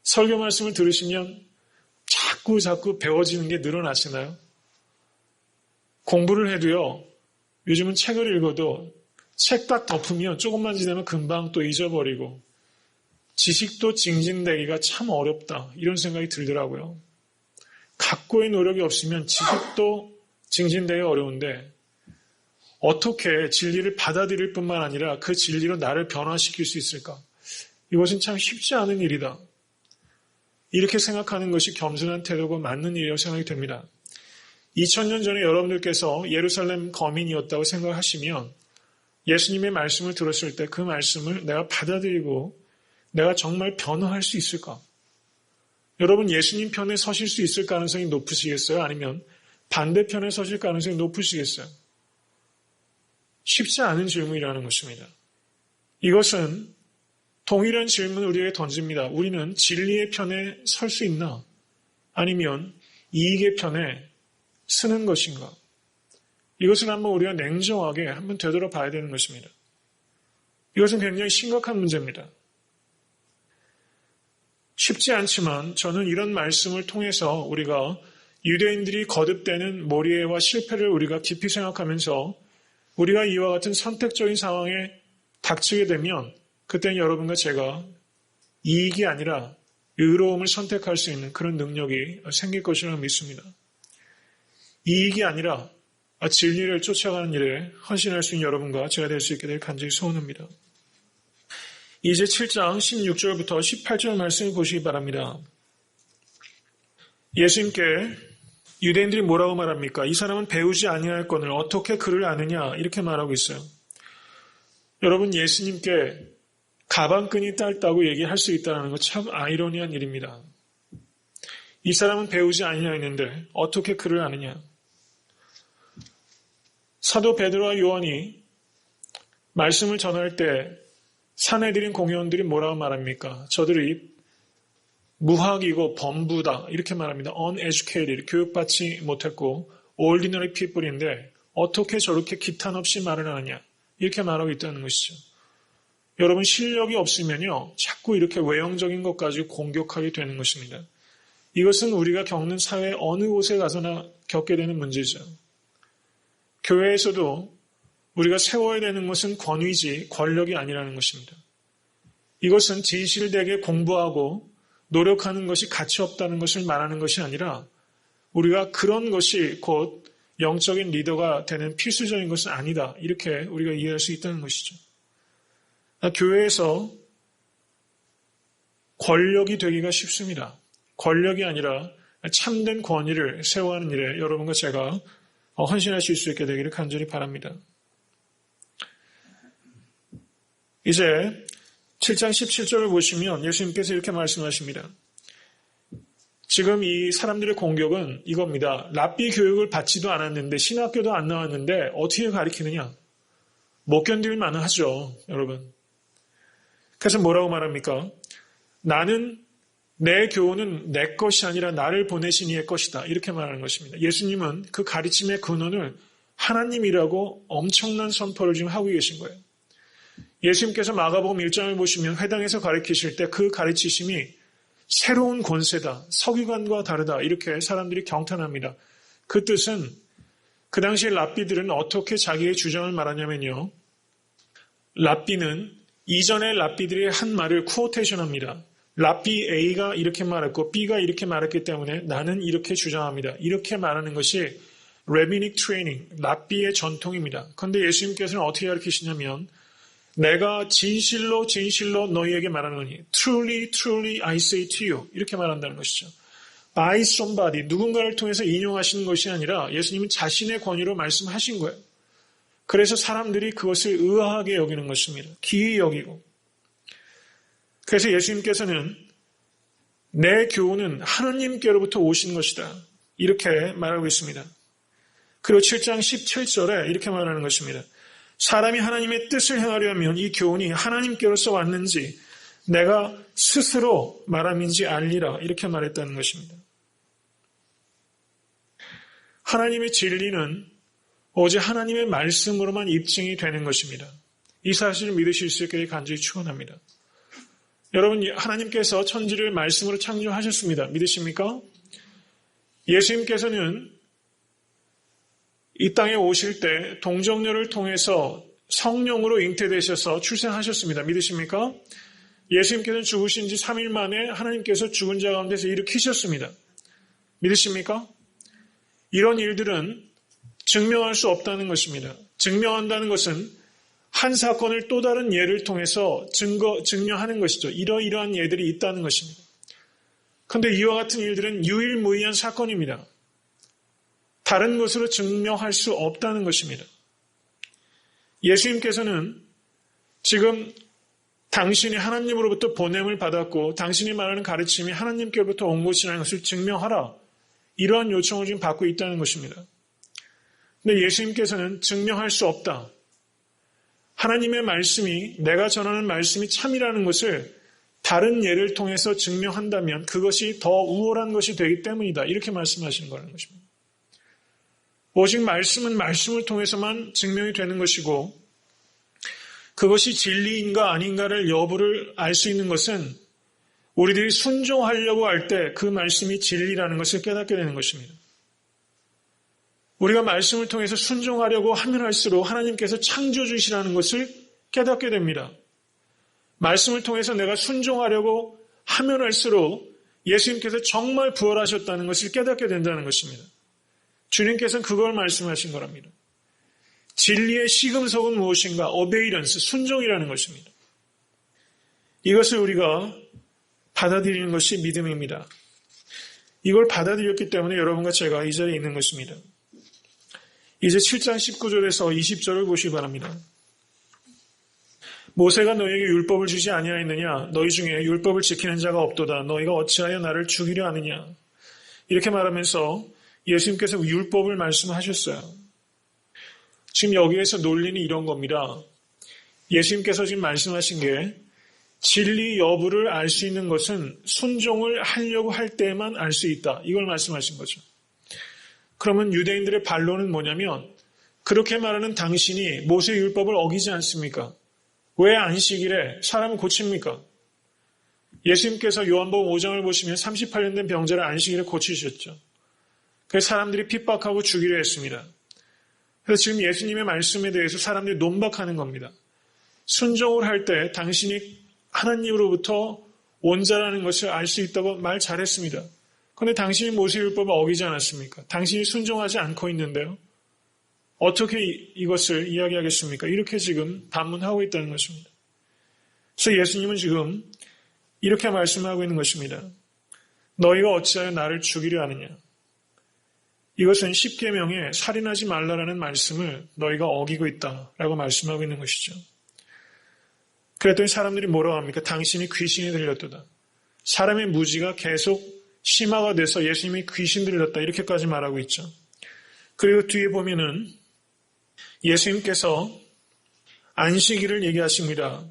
Speaker 1: 설교 말씀을 들으시면 자꾸 배워지는 게 늘어나시나요? 공부를 해도요. 요즘은 책을 읽어도 책 딱 덮으면 조금만 지나면 금방 또 잊어버리고 지식도 증진되기가 참 어렵다. 이런 생각이 들더라고요. 각고의 노력이 없으면 지식도 증진되기 어려운데 어떻게 진리를 받아들일 뿐만 아니라 그 진리로 나를 변화시킬 수 있을까? 이것은 참 쉽지 않은 일이다. 이렇게 생각하는 것이 겸손한 태도고 맞는 일이라고 생각이 됩니다. 2000년 전에 여러분들께서 예루살렘 거민이었다고 생각하시면 예수님의 말씀을 들었을 때 그 말씀을 내가 받아들이고 내가 정말 변화할 수 있을까? 여러분 예수님 편에 서실 수 있을 가능성이 높으시겠어요? 아니면 반대편에 서실 가능성이 높으시겠어요? 쉽지 않은 질문이라는 것입니다. 이것은 동일한 질문을 우리에게 던집니다. 우리는 진리의 편에 설 수 있나? 아니면 이익의 편에 서는 것인가? 이것은 한번 우리가 냉정하게 한번 되돌아봐야 되는 것입니다. 이것은 굉장히 심각한 문제입니다. 쉽지 않지만 저는 이런 말씀을 통해서 우리가 유대인들이 거듭되는 모리애와 실패를 우리가 깊이 생각하면서 우리가 이와 같은 선택적인 상황에 닥치게 되면 그때는 여러분과 제가 이익이 아니라 의로움을 선택할 수 있는 그런 능력이 생길 것이라고 믿습니다. 이익이 아니라 진리를 쫓아가는 일에 헌신할 수 있는 여러분과 제가 될 수 있게 될 간절히 소원합니다. 이제 7장 16절부터 18절 말씀을 보시기 바랍니다. 예수님께 유대인들이 뭐라고 말합니까? 이 사람은 배우지 아니할 것을 어떻게 그를 아느냐 이렇게 말하고 있어요. 여러분 예수님께 가방끈이 짧다고 얘기할 수 있다는 것 참 아이러니한 일입니다. 이 사람은 배우지 아니냐 했는데 어떻게 그를 아느냐. 사도 베드로와 요한이 말씀을 전할 때 사내들인 공회원들이 뭐라고 말합니까? 저들이 무학이고 범부다 이렇게 말합니다. uneducated, 교육받지 못했고 ordinary people인데 어떻게 저렇게 기탄 없이 말을 하느냐 이렇게 말하고 있다는 것이죠. 여러분 실력이 없으면요 자꾸 이렇게 외형적인 것 가지고 공격하게 되는 것입니다. 이것은 우리가 겪는 사회 어느 곳에 가서나 겪게 되는 문제죠. 교회에서도 우리가 세워야 되는 것은 권위지 권력이 아니라는 것입니다. 이것은 진실되게 공부하고 노력하는 것이 가치 없다는 것을 말하는 것이 아니라 우리가 그런 것이 곧 영적인 리더가 되는 필수적인 것은 아니다. 이렇게 우리가 이해할 수 있다는 것이죠. 교회에서 권력이 되기가 쉽습니다. 권력이 아니라 참된 권위를 세워가는 일에 여러분과 제가 헌신하실 수 있게 되기를 간절히 바랍니다. 이제 7장 17절을 보시면 예수님께서 이렇게 말씀하십니다. 지금 이 사람들의 공격은 이겁니다. 랍비 교육을 받지도 않았는데 신학교도 안 나왔는데 어떻게 가르치느냐. 못 견딜 만하죠, 여러분. 그래서 뭐라고 말합니까? 내 교훈은 내 것이 아니라 나를 보내신 이의 것이다. 이렇게 말하는 것입니다. 예수님은 그 가르침의 근원을 하나님이라고 엄청난 선포를 지금 하고 계신 거예요. 예수님께서 마가복음 1장을 보시면 회당에서 가르치실 때 그 가르치심이 새로운 권세다, 서기관과 다르다 이렇게 사람들이 경탄합니다. 그 뜻은 그 당시 랍비들은 어떻게 자기의 주장을 말하냐면요. 랍비는 이전의 랍비들이 한 말을 퀘오테이션합니다. 랍비 A가 이렇게 말했고 B가 이렇게 말했기 때문에 나는 이렇게 주장합니다. 이렇게 말하는 것이 레비닉 트레이닝, 랍비의 전통입니다. 그런데 예수님께서는 어떻게 가르치시냐면 내가 진실로 너희에게 말하노니 Truly, truly I say to you 이렇게 말한다는 것이죠. By somebody, 누군가를 통해서 인용하시는 것이 아니라 예수님은 자신의 권위로 말씀하신 거예요. 그래서 사람들이 그것을 의아하게 여기는 것입니다. 기이 여기고. 그래서 예수님께서는 내 교훈은 하나님께로부터 오신 것이다. 이렇게 말하고 있습니다. 그리고 7장 17절에 이렇게 말하는 것입니다. 사람이 하나님의 뜻을 행하려 하면 이 교훈이 하나님께로서 왔는지 내가 스스로 말함인지 알리라 이렇게 말했다는 것입니다. 하나님의 진리는 오직 하나님의 말씀으로만 입증이 되는 것입니다. 이 사실을 믿으실 수 있게 간절히 축원합니다. 여러분, 하나님께서 천지를 말씀으로 창조하셨습니다. 믿으십니까? 예수님께서는 이 땅에 오실 때 동정녀를 통해서 성령으로 잉태되셔서 출생하셨습니다. 믿으십니까? 예수님께서는 죽으신 지 3일 만에 하나님께서 죽은 자 가운데서 일으키셨습니다. 믿으십니까? 이런 일들은 증명할 수 없다는 것입니다. 증명한다는 것은 한 사건을 또 다른 예를 통해서 증명하는 것이죠. 이러이러한 예들이 있다는 것입니다. 그런데 이와 같은 일들은 유일무이한 사건입니다. 다른 것으로 증명할 수 없다는 것입니다. 예수님께서는 지금 당신이 하나님으로부터 보냄을 받았고 당신이 말하는 가르침이 하나님께로부터 온 것이라는 것을 증명하라. 이러한 요청을 지금 받고 있다는 것입니다. 근데 예수님께서는 증명할 수 없다. 하나님의 말씀이 내가 전하는 말씀이 참이라는 것을 다른 예를 통해서 증명한다면 그것이 더 우월한 것이 되기 때문이다. 이렇게 말씀하시는 거라는 것입니다. 오직 말씀은 말씀을 통해서만 증명이 되는 것이고 그것이 진리인가 아닌가를 여부를 알 수 있는 것은 우리들이 순종하려고 할 때 그 말씀이 진리라는 것을 깨닫게 되는 것입니다. 우리가 말씀을 통해서 순종하려고 하면 할수록 하나님께서 창조주시라는 것을 깨닫게 됩니다. 말씀을 통해서 내가 순종하려고 하면 할수록 예수님께서 정말 부활하셨다는 것을 깨닫게 된다는 것입니다. 주님께서는 그걸 말씀하신 거랍니다. 진리의 시금석은 무엇인가? 오베이런스, 순종이라는 것입니다. 이것을 우리가 받아들이는 것이 믿음입니다. 이걸 받아들였기 때문에 여러분과 제가 이 자리에 있는 것입니다. 이제 7장 19절에서 20절을 보시기 바랍니다. 모세가 너희에게 율법을 주지 아니하였느냐? 너희 중에 율법을 지키는 자가 없도다. 너희가 어찌하여 나를 죽이려 하느냐? 이렇게 말하면서 예수님께서 율법을 말씀하셨어요. 지금 여기에서 논리는 이런 겁니다. 예수님께서 지금 말씀하신 게 진리 여부를 알 수 있는 것은 순종을 하려고 할 때만 알 수 있다. 이걸 말씀하신 거죠. 그러면 유대인들의 반론은 뭐냐면 그렇게 말하는 당신이 모세 율법을 어기지 않습니까? 왜 안식일에 사람을 고칩니까? 예수님께서 요한복음 5장을 보시면 38년 된 병자를 안식일에 고치셨죠. 그래서 사람들이 핍박하고 죽이려 했습니다. 그래서 지금 예수님의 말씀에 대해서 사람들이 논박하는 겁니다. 순종을 할 때 당신이 하나님으로부터 온 자라는 것을 알 수 있다고 말 잘했습니다. 그런데 당신이 모세율법을 어기지 않았습니까? 당신이 순종하지 않고 있는데요. 어떻게 이것을 이야기하겠습니까? 이렇게 지금 반문하고 있다는 것입니다. 그래서 예수님은 지금 이렇게 말씀하고 있는 것입니다. 너희가 어찌하여 나를 죽이려 하느냐? 이것은 십계명에 살인하지 말라라는 말씀을 너희가 어기고 있다라고 말씀하고 있는 것이죠. 그랬더니 사람들이 뭐라고 합니까? 당신이 귀신이 들렸도다. 사람의 무지가 계속 심화가 돼서 예수님이 귀신 들렸다 이렇게까지 말하고 있죠. 그리고 뒤에 보면은 예수님께서 안식일을 얘기하십니다.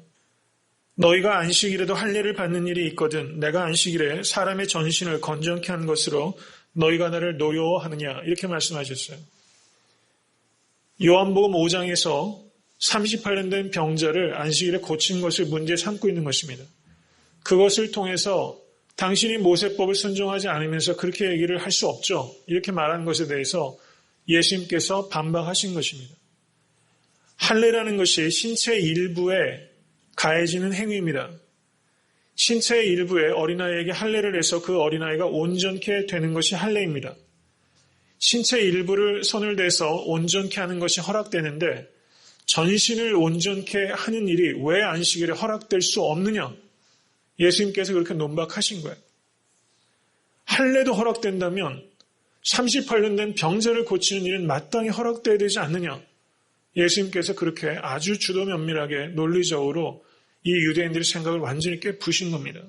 Speaker 1: 너희가 안식일에도 할례를 받는 일이 있거든 내가 안식일에 사람의 전신을 건전케 한 것으로 너희가 나를 노여워하느냐 이렇게 말씀하셨어요. 요한복음 5장에서 38년 된 병자를 안식일에 고친 것을 문제 삼고 있는 것입니다. 그것을 통해서 당신이 모세법을 순종하지 않으면서 그렇게 얘기를 할 수 없죠. 이렇게 말한 것에 대해서 예수님께서 반박하신 것입니다. 할례라는 것이 신체의 일부에 가해지는 행위입니다. 신체의 일부에 어린아이에게 할례를 해서 그 어린아이가 온전케 되는 것이 할례입니다. 신체의 일부를 손을 대서 온전케 하는 것이 허락되는데 전신을 온전케 하는 일이 왜 안식일에 허락될 수 없느냐? 예수님께서 그렇게 논박하신 거예요. 할례도 허락된다면 38년 된 병자를 고치는 일은 마땅히 허락돼야 되지 않느냐? 예수님께서 그렇게 아주 주도 면밀하게 논리적으로 이 유대인들의 생각을 완전히 깨부신 겁니다.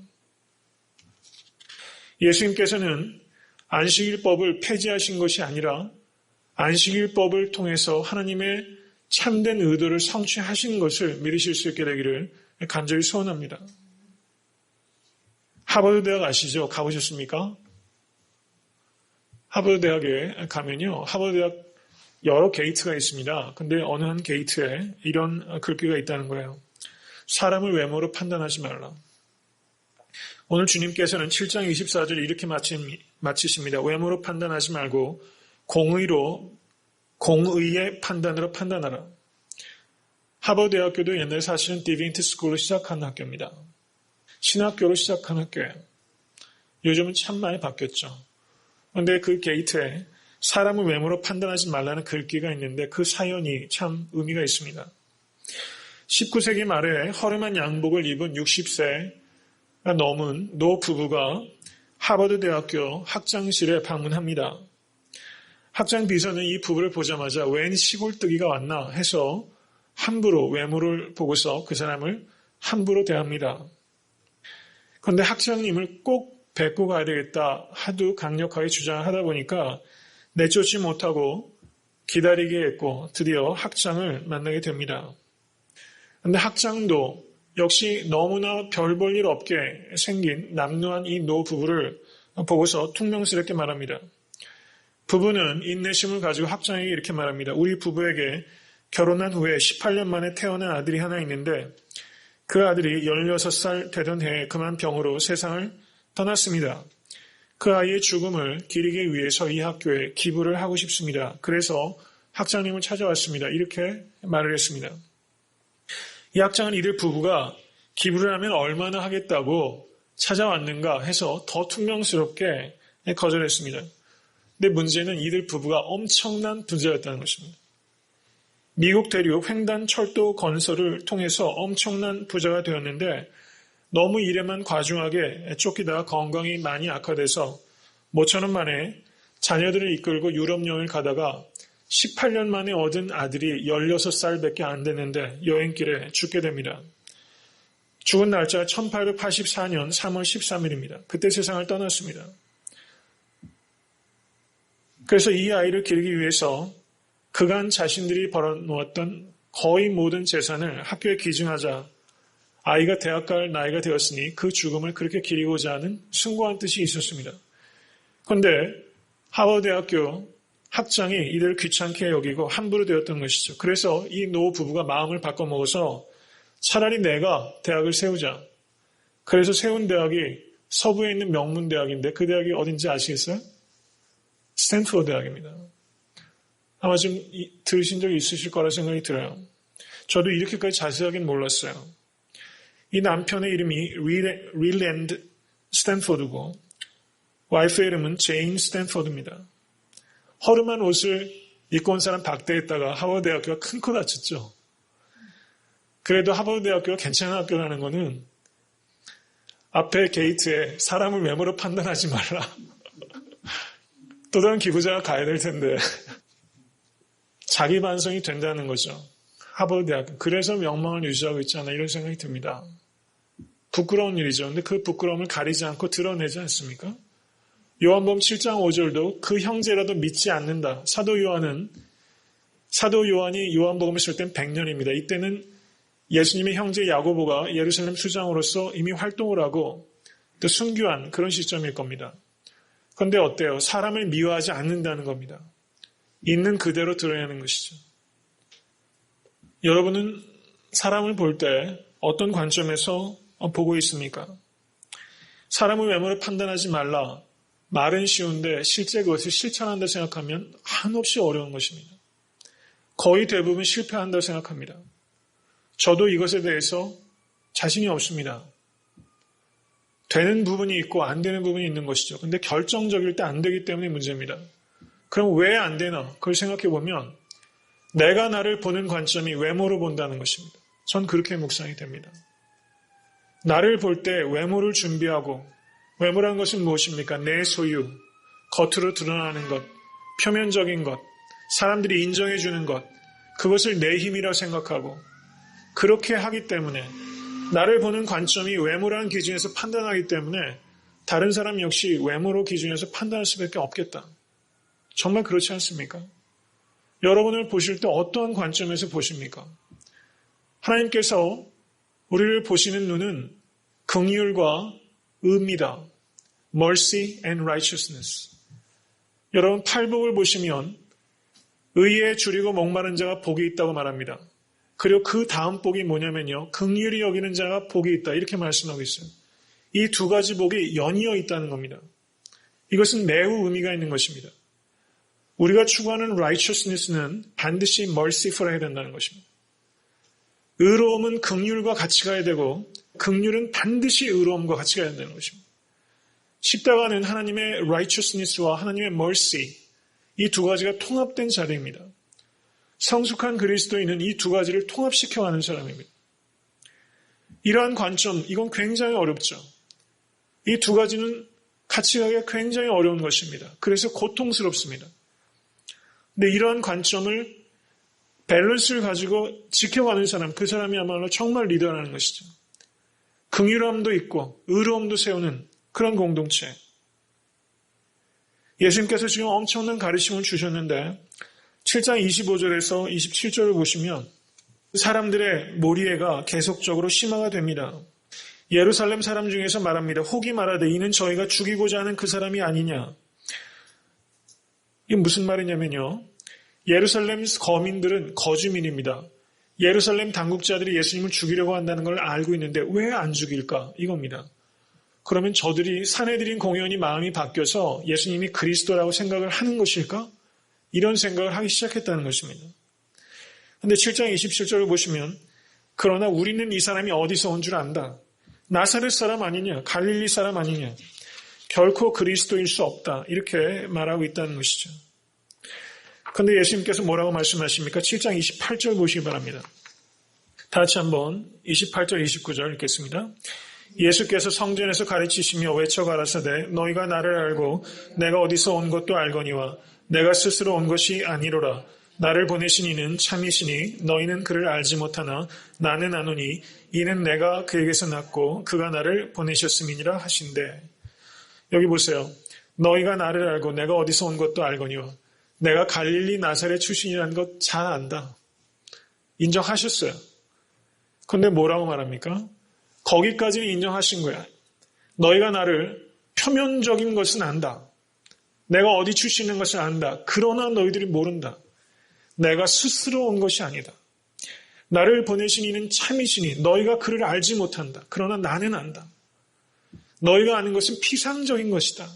Speaker 1: 예수님께서는 안식일법을 폐지하신 것이 아니라 안식일법을 통해서 하나님의 참된 의도를 성취하신 것을 믿으실 수 있게 되기를 간절히 소원합니다. 하버드 대학 아시죠? 가보셨습니까? 하버드 대학에 가면요. 하버드 대학 여러 게이트가 있습니다. 근데 어느 한 게이트에 이런 글귀가 있다는 거예요. 사람을 외모로 판단하지 말라. 오늘 주님께서는 7장 24절 이렇게 마치십니다. 외모로 판단하지 말고 공의의 판단으로 판단하라. 하버드 대학교도 옛날에 사실은 디빈티 스쿨로 시작한 학교입니다. 신학교로 시작한 학교예요. 요즘은 참 많이 바뀌었죠. 그런데 그 게이트에 사람을 외모로 판단하지 말라는 글귀가 있는데 그 사연이 참 의미가 있습니다. 19세기 말에 허름한 양복을 입은 60세가 넘은 노 부부가 하버드 대학교 학장실에 방문합니다. 학장 비서는 이 부부를 보자마자 웬 시골뜨기가 왔나 해서 함부로 외모를 보고서 그 사람을 함부로 대합니다. 그런데 학장님을 꼭 뵙고 가야 되겠다 하도 강력하게 주장하다 보니까 내쫓지 못하고 기다리게 했고 드디어 학장을 만나게 됩니다. 그런데 학장도 역시 너무나 별 볼 일 없게 생긴 남루한 이 노 부부를 보고서 퉁명스럽게 말합니다. 부부는 인내심을 가지고 학장에게 이렇게 말합니다. 우리 부부에게 결혼한 후에 18년 만에 태어난 아들이 하나 있는데 그 아들이 16살 되던 해에 그만 병으로 세상을 떠났습니다. 그 아이의 죽음을 기리기 위해서 이 학교에 기부를 하고 싶습니다. 그래서 학장님을 찾아왔습니다. 이렇게 말을 했습니다. 이 학장은 이들 부부가 기부를 하면 얼마나 하겠다고 찾아왔는가 해서 더 퉁명스럽게 거절했습니다. 근데 문제는 이들 부부가 엄청난 부자였다는 것입니다. 미국 대륙 횡단 철도 건설을 통해서 엄청난 부자가 되었는데 너무 일에만 과중하게 쫓기다가 건강이 많이 악화돼서 모처럼 만에 자녀들을 이끌고 유럽 여행을 가다가 18년 만에 얻은 아들이 16살밖에 안 됐는데 여행길에 죽게 됩니다. 죽은 날짜가 1884년 3월 13일입니다. 그때 세상을 떠났습니다. 그래서 이 아이를 기르기 위해서 그간 자신들이 벌어놓았던 거의 모든 재산을 학교에 기증하자 아이가 대학 갈 나이가 되었으니 그 죽음을 그렇게 기리고자 하는 숭고한 뜻이 있었습니다. 그런데 하버드 대학교 학장이 이들을 귀찮게 여기고 함부로 되었던 것이죠. 그래서 이 노 부부가 마음을 바꿔먹어서 차라리 내가 대학을 세우자. 그래서 세운 대학이 서부에 있는 명문 대학인데 그 대학이 어딘지 아시겠어요? 스탠포드 대학입니다. 아마 좀 들으신 적이 있으실 거라 생각이 들어요. 저도 이렇게까지 자세하게는 몰랐어요. 이 남편의 이름이 릴랜드 스탠포드고 와이프의 이름은 제인 스탠포드입니다. 허름한 옷을 입고 온 사람 박대했다가 하버드 대학교가 큰 코 다쳤죠. 그래도 하버드 대학교가 괜찮은 학교라는 거는 앞에 게이트에 사람을 외모로 판단하지 말라. 또 다른 기부자가 가야 될 텐데 자기 반성이 된다는 거죠. 하버드 대학. 그래서 명망을 유지하고 있지 않나 이런 생각이 듭니다. 부끄러운 일이죠. 근데 그 부끄러움을 가리지 않고 드러내지 않습니까? 요한복음 7장 5절도 그 형제라도 믿지 않는다. 사도 요한이 요한복음을 쓸 땐 100년입니다. 이때는 예수님의 형제 야고보가 예루살렘 수장으로서 이미 활동을 하고 또 순교한 그런 시점일 겁니다. 그런데 어때요? 사람을 미워하지 않는다는 겁니다. 있는 그대로 드러내는 것이죠. 여러분은 사람을 볼 때 어떤 관점에서 보고 있습니까? 사람의 외모를 판단하지 말라. 말은 쉬운데 실제 그것을 실천한다 생각하면 한없이 어려운 것입니다. 거의 대부분 실패한다고 생각합니다. 저도 이것에 대해서 자신이 없습니다. 되는 부분이 있고 안 되는 부분이 있는 것이죠. 근데 결정적일 때 안 되기 때문에 문제입니다. 그럼 왜 안 되나? 그걸 생각해 보면 내가 나를 보는 관점이 외모로 본다는 것입니다. 전 그렇게 묵상이 됩니다. 나를 볼 때 외모를 준비하고, 외모라는 것은 무엇입니까? 내 소유, 겉으로 드러나는 것, 표면적인 것, 사람들이 인정해 주는 것, 그것을 내 힘이라 생각하고 그렇게 하기 때문에 나를 보는 관점이 외모라는 기준에서 판단하기 때문에 다른 사람 역시 외모로 기준에서 판단할 수밖에 없겠다. 정말 그렇지 않습니까? 여러분을 보실 때 어떠한 관점에서 보십니까? 하나님께서 우리를 보시는 눈은 긍휼과 의입니다. Mercy and righteousness. 여러분 팔복을 보시면 의에 줄이고 목마른 자가 복이 있다고 말합니다. 그리고 그 다음 복이 뭐냐면요. 긍휼히 여기는 자가 복이 있다. 이렇게 말씀하고 있어요. 이 두 가지 복이 연이어 있다는 겁니다. 이것은 매우 의미가 있는 것입니다. 우리가 추구하는 righteousness는 반드시 merciful 해야 된다는 것입니다. 의로움은 긍휼과 같이 가야 되고 긍휼은 반드시 의로움과 같이 가야 된다는 것입니다. 십자가는 하나님의 righteousness와 하나님의 mercy 이 두 가지가 통합된 자리입니다. 성숙한 그리스도인은 이 두 가지를 통합시켜가는 사람입니다. 이러한 관점, 이건 굉장히 어렵죠. 이 두 가지는 같이 가기가 굉장히 어려운 것입니다. 그래서 고통스럽습니다. 근데 이러한 관점을 밸런스를 가지고 지켜가는 사람, 그 사람이야말로 정말 리더라는 것이죠. 긍휼함도 있고 의로움도 세우는 그런 공동체. 예수님께서 지금 엄청난 가르침을 주셨는데 7장 25절에서 27절을 보시면 사람들의 몰이해가 계속적으로 심화가 됩니다. 예루살렘 사람 중에서 말합니다. 혹이 말하되 이는 저희가 죽이고자 하는 그 사람이 아니냐. 이게 무슨 말이냐면요. 예루살렘 거민들은 거주민입니다. 예루살렘 당국자들이 예수님을 죽이려고 한다는 걸 알고 있는데 왜 안 죽일까? 이겁니다. 그러면 저들이 사내들인 공연히 마음이 바뀌어서 예수님이 그리스도라고 생각을 하는 것일까? 이런 생각을 하기 시작했다는 것입니다. 그런데 7장 27절을 보시면 그러나 우리는 이 사람이 어디서 온 줄 안다. 나사렛 사람 아니냐? 갈릴리 사람 아니냐? 결코 그리스도일 수 없다. 이렇게 말하고 있다는 것이죠. 그런데 예수님께서 뭐라고 말씀하십니까? 7장 28절 보시기 바랍니다. 다 같이 한번 28절 29절 읽겠습니다. 예수께서 성전에서 가르치시며 외쳐 가라사대 너희가 나를 알고 내가 어디서 온 것도 알거니와 내가 스스로 온 것이 아니로라. 나를 보내신 이는 참이시니 너희는 그를 알지 못하나 나는 아노니 이는 내가 그에게서 났고 그가 나를 보내셨음이니라 하신대. 여기 보세요. 너희가 나를 알고 내가 어디서 온 것도 알거니와 내가 갈릴리 나사렛 출신이라는 것 잘 안다. 인정하셨어요. 그런데 뭐라고 말합니까? 거기까지는 인정하신 거야. 너희가 나를 표면적인 것은 안다. 내가 어디 출신인 것을 안다. 그러나 너희들이 모른다. 내가 스스로 온 것이 아니다. 나를 보내신 이는 참이시니 너희가 그를 알지 못한다. 그러나 나는 안다. 너희가 아는 것은 피상적인 것이다.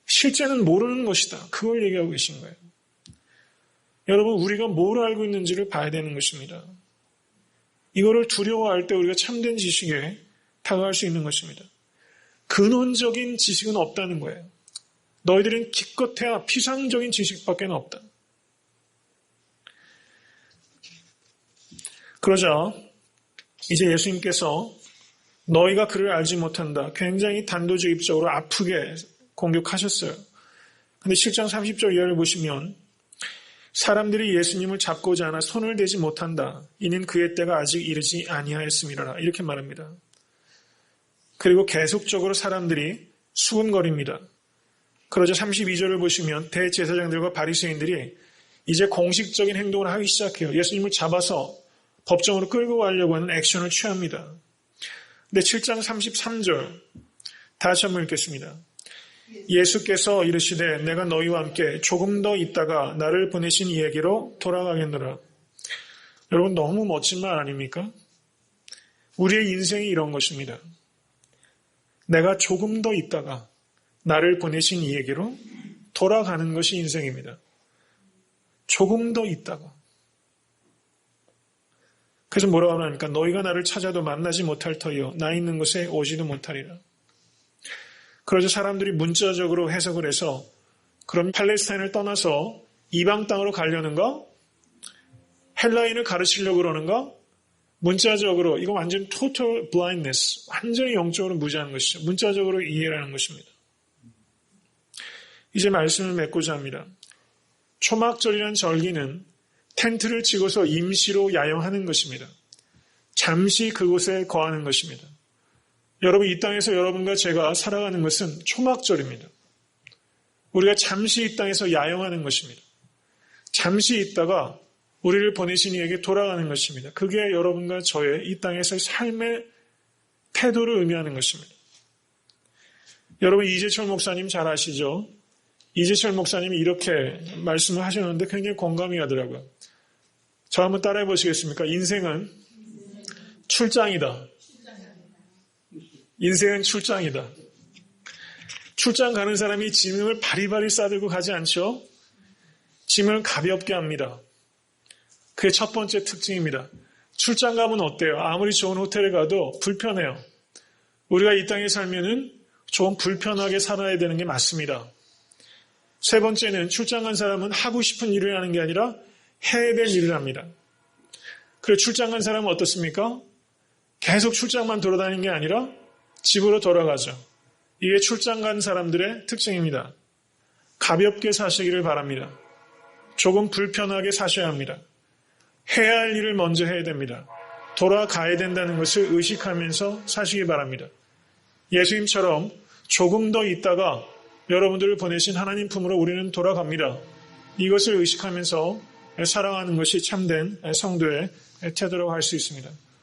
Speaker 1: 실제는 모르는 것이다. 그걸 얘기하고 계신 거예요. 여러분, 우리가 뭘 알고 있는지를 봐야 되는 것입니다. 이거를 두려워할 때 우리가 참된 지식에 다가갈 수 있는 것입니다. 근원적인 지식은 없다는 거예요. 너희들은 기껏해야 피상적인 지식밖에 없다. 그러자 이제 예수님께서 너희가 그를 알지 못한다. 굉장히 단도직입적으로 아프게 공격하셨어요. 근데 7장 30절 이하를 보시면 사람들이 예수님을 잡고자 하나 손을 대지 못한다. 이는 그의 때가 아직 이르지 아니하였음이라. 이렇게 말합니다. 그리고 계속적으로 사람들이 수군거립니다. 그러자 32절을 보시면 대제사장들과 바리새인들이 이제 공식적인 행동을 하기 시작해요. 예수님을 잡아서 법정으로 끌고 가려고 하는 액션을 취합니다. 근데 7장 33절 다시 한번 읽겠습니다. 예수께서 이르시되 내가 너희와 함께 조금 더 있다가 나를 보내신 이에게로 돌아가겠노라. 여러분 너무 멋진 말 아닙니까? 우리의 인생이 이런 것입니다. 내가 조금 더 있다가 나를 보내신 이에게로 돌아가는 것이 인생입니다. 조금 더 있다가. 그래서 뭐라고 하니까 너희가 나를 찾아도 만나지 못할 터이요 나 있는 곳에 오지도 못하리라. 그러자 사람들이 문자적으로 해석을 해서 그럼 팔레스타인을 떠나서 이방 땅으로 가려는가? 헬라인을 가르치려고 그러는가? 문자적으로 이거 완전 total blindness, 완전히 영적으로 무지한 것이죠. 문자적으로 이해를 하는 것입니다. 이제 말씀을 맺고자 합니다. 초막절이라는 절기는 텐트를 치고서 임시로 야영하는 것입니다. 잠시 그곳에 거하는 것입니다. 여러분 이 땅에서 여러분과 제가 살아가는 것은 초막절입니다. 우리가 잠시 이 땅에서 야영하는 것입니다. 잠시 있다가 우리를 보내신 이에게 돌아가는 것입니다. 그게 여러분과 저의 이 땅에서의 삶의 태도를 의미하는 것입니다. 여러분 이재철 목사님 잘 아시죠? 이재철 목사님이 이렇게 말씀을 하셨는데 굉장히 공감이 가더라고요. 저 한번 따라해 보시겠습니까? 인생은 출장이다. 인생은 출장이다. 출장 가는 사람이 짐을 바리바리 싸들고 가지 않죠? 짐을 가볍게 합니다. 그게 첫 번째 특징입니다. 출장 가면 어때요? 아무리 좋은 호텔에 가도 불편해요. 우리가 이 땅에 살면은 좀 불편하게 살아야 되는 게 맞습니다. 세 번째는 출장 간 사람은 하고 싶은 일을 하는 게 아니라 해야 될 일을 합니다. 그리고 출장 간 사람은 어떻습니까? 계속 출장만 돌아다니는 게 아니라 집으로 돌아가죠. 이게 출장 간 사람들의 특징입니다. 가볍게 사시기를 바랍니다. 조금 불편하게 사셔야 합니다. 해야 할 일을 먼저 해야 됩니다. 돌아가야 된다는 것을 의식하면서 사시기 바랍니다. 예수님처럼 조금 더 있다가 여러분들을 보내신 하나님 품으로 우리는 돌아갑니다. 이것을 의식하면서 살아가는 것이 참된 성도의 태도라고 할 수 있습니다.